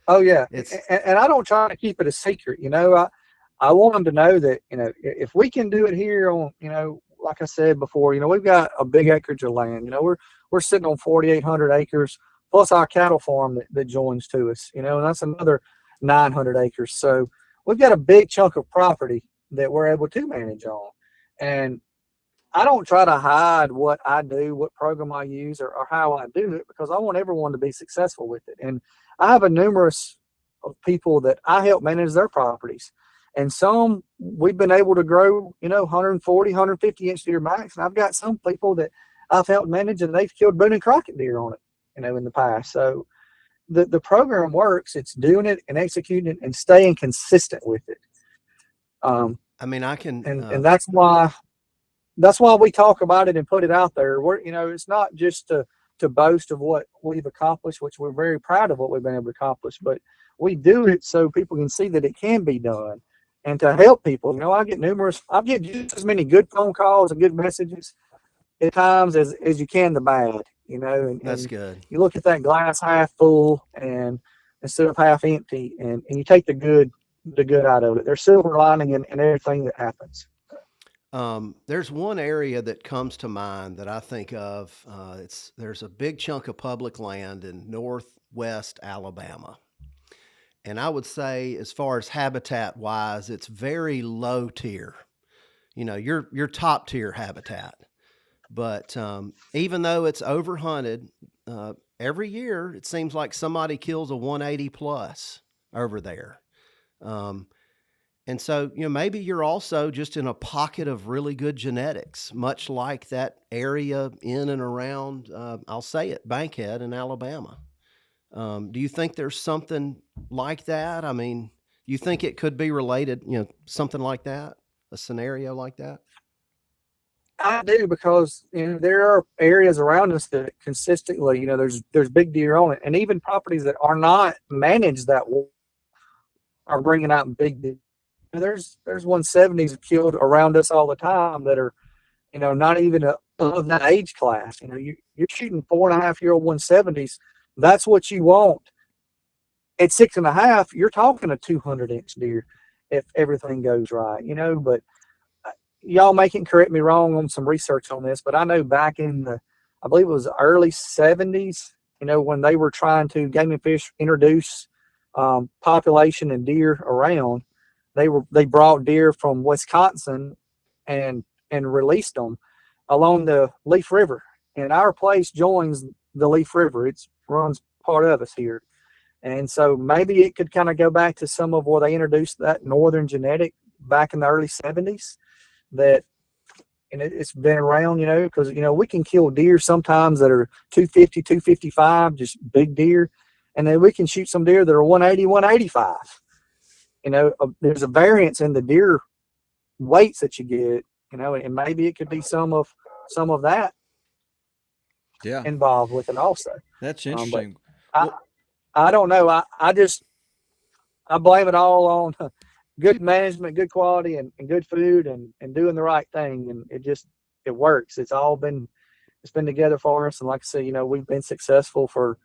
oh yeah, and I don't try to keep it a secret. I want them to know that if we can do it here on like I said before, we've got a big acreage of land. We're sitting on 4,800 acres plus our cattle farm that joins to us. And that's another 900 acres. So we've got a big chunk of property that we're able to manage on. And I don't try to hide what I do, what program I use, or how I do it, because I want everyone to be successful with it. And I have a numerous of people that I help manage their properties. And some we've been able to grow, 140, 150 inch deer max. And I've got some people that I've helped manage, and they've killed Boone and Crockett deer on it, in the past. So the program works. It's doing it and executing it and staying consistent with it. I can, and that's why we talk about it and put it out there. It's not just to boast of what we've accomplished, which we're very proud of what we've been able to accomplish, but we do it so people can see that it can be done, and to help people. I get just as many good phone calls and good messages at times as you can the bad, that's good. You look at that glass half full and instead of half empty, and you take the good out of it. There's silver lining in everything that happens. There's one area that comes to mind that I think of. There's a big chunk of public land in northwest Alabama. And I would say, as far as habitat wise, it's very low tier, your top tier habitat. But even though it's overhunted, every year it seems like somebody kills a 180 plus over there. And so, maybe you're also just in a pocket of really good genetics, much like that area in and around, I'll say it, Bankhead in Alabama. Do you think there's something like that? You think it could be related, something like that, a scenario like that? I do, because there are areas around us that consistently, there's big deer on it, and even properties that are not managed that well are bringing out big deer. There's 170s killed around us all the time that are, not even of that age class. You're shooting 4.5-year-old 170s. That's what you want. At 6.5, you're talking a 200-inch deer if everything goes right. But y'all can correct me wrong on some research on this, but I know back in I believe it was early 70s, when they were trying to Game and Fish introduce population and deer around, they brought deer from Wisconsin and released them along the Leaf River, and our place joins the Leaf River. It runs part of us here, and so maybe it could kind of go back to some of where they introduced that northern genetic back in the early 70s. That, and it's been around, because we can kill deer sometimes that are 250, 255, just big deer, and then we can shoot some deer that are 180, 185. There's a variance in the deer weights that you get, and maybe it could be some of that involved with it also. That's interesting. I don't know. I blame it all on good management, good quality, and good food, and doing the right thing. And it works. It's been together for us. And like I said, we've been successful for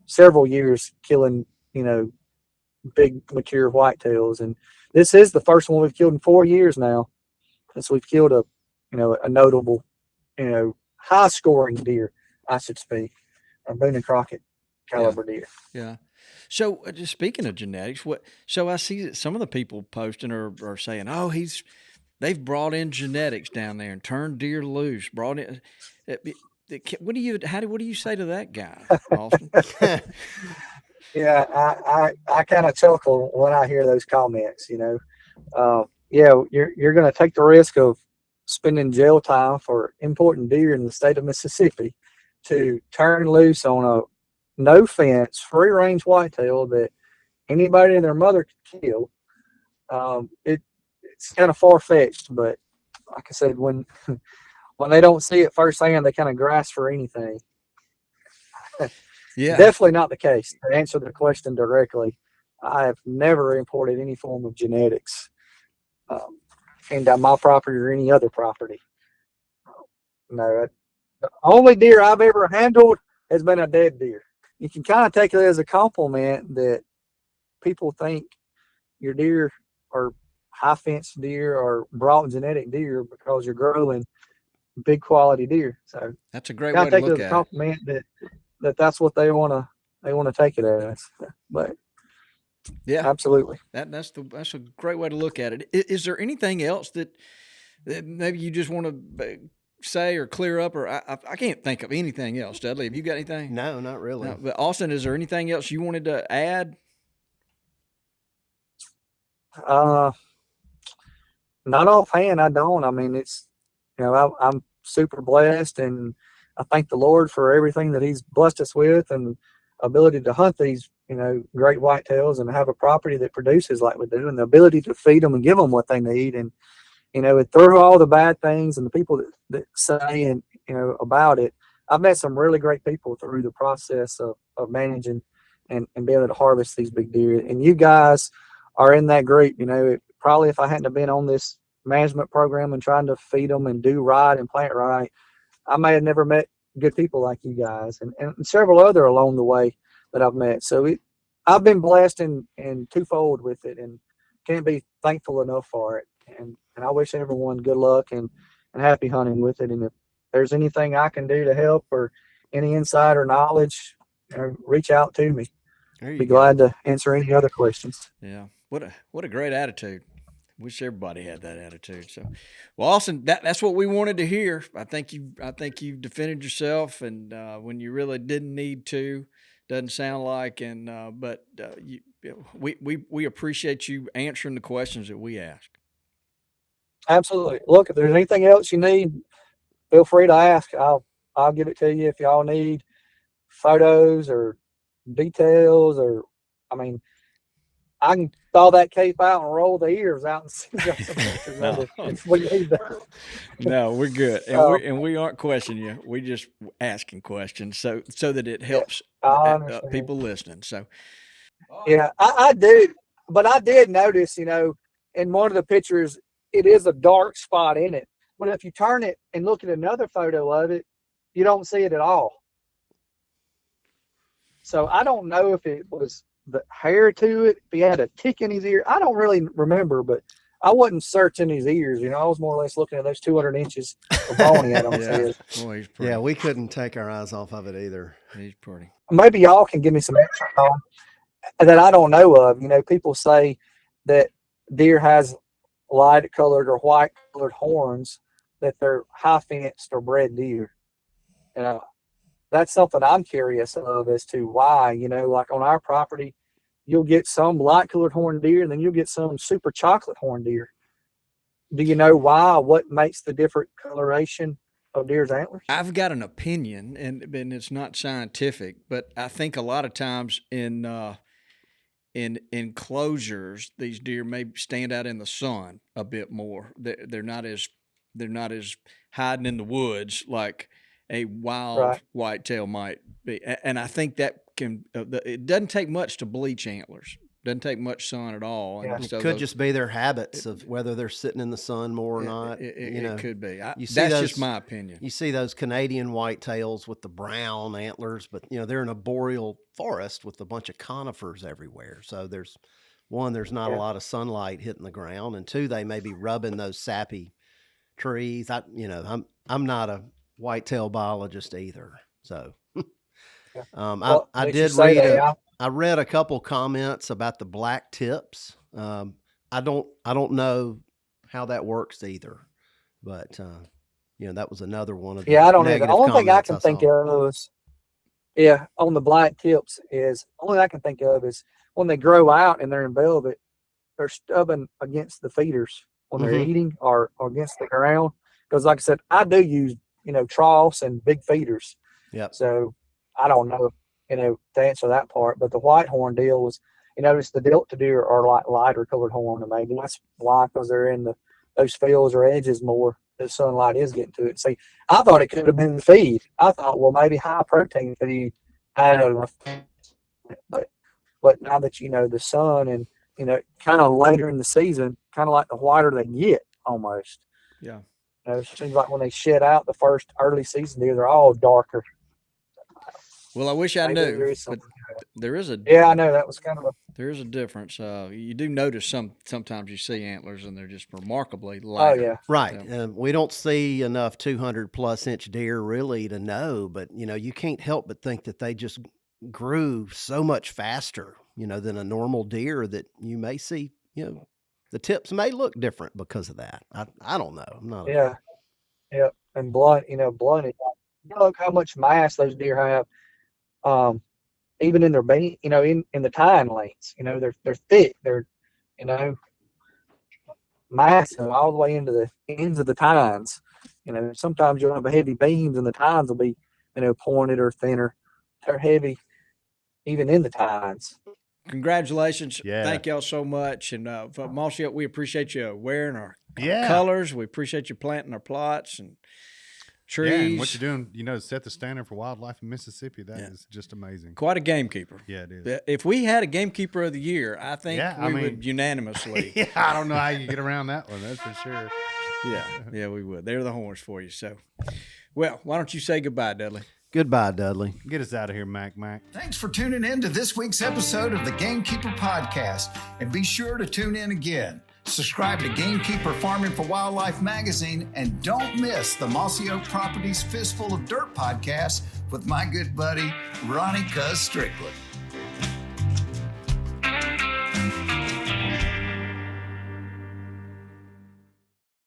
several years killing, big mature whitetails. And this is the first one we've killed in 4 years now, since we've killed a notable, high scoring deer, I should speak, a Boone and Crockett caliber deer. Yeah. So just speaking of genetics, so I see that some of the people posting are saying, oh, they've brought in genetics down there and turned deer loose, brought in. What do you say to that guy, Austin? Yeah, I kind of chuckle when I hear those comments. Yeah, you're going to take the risk of spending jail time for importing deer in the state of Mississippi to turn loose on a no fence, free range whitetail that anybody and their mother could kill. It's kind of far fetched, but like I said, when they don't see it firsthand, they kind of grasp for anything. Yeah. Definitely not the case. To answer the question directly, I have never imported any form of genetics into my property or any other property. No, the only deer I've ever handled has been a dead deer. You can kind of take it as a compliment that people think your deer are high fence deer or broad genetic deer because you're growing big quality deer. So that's a great way to look at it. Compliment that's what they want to take it as. But yeah, absolutely. That's a great way to look at it. Is there anything else that maybe you just want to say or clear up, or I can't think of anything else. Dudley, have you got anything? No, not really. No, but Austin, is there anything else you wanted to add? Not offhand, I don't. I mean, it's, I'm super blessed, and I thank the Lord for everything that He's blessed us with, and ability to hunt these, great whitetails and have a property that produces like we do, and the ability to feed them and give them what they need. And, through all the bad things and the people that say and, about it, I've met some really great people through the process of managing and being able to harvest these big deer. And you guys are in that group. Probably if I hadn't have been on this management program and trying to feed them and do right and plant right, I may have never met good people like you guys and several other along the way that I've met. So I've been blessed and twofold with it, and can't be thankful enough for it. And I wish everyone good luck and happy hunting with it. And if there's anything I can do to help or any insight or knowledge, reach out to me. Be glad to answer any other questions. Yeah. What a great attitude. Wish everybody had that attitude. So, well, Austin, that's what we wanted to hear. I think you've defended yourself, and when you really didn't need to, doesn't sound like. And we appreciate you answering the questions that we ask. Absolutely. Look, if there's anything else you need, feel free to ask. I'll give it to you. If y'all need photos or details, or I can thaw that cape out and roll the ears out and send you some pictures of it if we need that. No, we're good, and we aren't questioning you. We just asking questions so that it helps people listening. So, yeah, I do, but I did notice, in one of the pictures, it is a dark spot in it. But if you turn it and look at another photo of it, you don't see it at all. So I don't know if it was the hair to it, if he had a tick in his ear. I don't really remember, but I wasn't searching his ears. I was more or less looking at those 200 inches of bone he had on his head. Boy, he's pretty. Yeah, we couldn't take our eyes off of it either. He's pretty. Maybe y'all can give me some insight on that I don't know of. People say that deer has light colored or white colored horns, that they're high fenced or bred deer. That's something I'm curious of as to why, like on our property, you'll get some light colored horned deer and then you'll get some super chocolate horned deer. Do you know why? What makes the different coloration of deer's antlers? I've got an opinion, and it's not scientific, but I think a lot of times in enclosures, these deer may stand out in the sun a bit more. They're not as hiding in the woods like a wild whitetail might be. And I think that it doesn't take much to bleach antlers. Doesn't take much sun at all. Yeah. And so it could just be their habits of whether they're sitting in the sun more or not. It could be. That's just my opinion. You see those Canadian whitetails with the brown antlers, but they're in a boreal forest with a bunch of conifers everywhere. So there's not a lot of sunlight hitting the ground, and two, they may be rubbing those sappy trees. I'm not a whitetail biologist either. So I did read I read a couple comments about the black tips. I don't know how that works either, but that was another one of the I don't know. The only thing I can saw. think of is on the black tips is only I can think of is when they grow out and they're in velvet, they're stubbing against the feeders when they're eating or against the ground. Because like I said, I do use, troughs and big feeders. Yep. So I don't know, to answer that part. But the white horn deal was, it's the delta deer are like lighter colored horn, and maybe that's why, because they're in those fields or edges more. The sunlight is getting to it. See, I thought it could have been the feed. I thought, well, maybe high protein feed had enough. But now that the sun and kind of later in the season, kind of like the whiter they get almost. Yeah. It seems like when they shed out the first early season deer, they're all darker. Well, I wish I Maybe knew, but there is a yeah, I know that was kind of there is a difference. You do notice sometimes you see antlers and they're just remarkably oh light. yeah, Right. Yeah. We don't see enough 200+ inch deer really to know, but you can't help but think that they just grew so much faster, than a normal deer, that you may see, the tips may look different because of that. I don't know. I'm not. yeah, and blunted. Look how much mass those deer have. Even in their beam, in the tine lanes, they're thick. They're, massive all the way into the ends of the tines. Sometimes you'll have heavy beams and the tines will be, pointed or thinner. They're heavy even in the tines. Congratulations. Yeah. Thank y'all so much. And for Mossy Oak, we appreciate you wearing our Yeah. colors. We appreciate you planting our plots and trees. Yeah, and what you're doing, to set the standard for wildlife in Mississippi, that is just amazing. Quite a gamekeeper. Yeah, it is. If we had a gamekeeper of the year, I think we would unanimously. Yeah, I don't know how you get around that one. That's for sure. Yeah, we would. They're the horns for you. So, well, why don't you say goodbye, Dudley? Goodbye, Dudley. Get us out of here, Mac. Thanks for tuning in to this week's episode of the Gamekeeper Podcast. And be sure to tune in again. Subscribe to Gamekeeper Farming for Wildlife magazine, and don't miss the Mossy Oak Properties Fistful of Dirt podcast with my good buddy, Ronnie Cuz Strickland.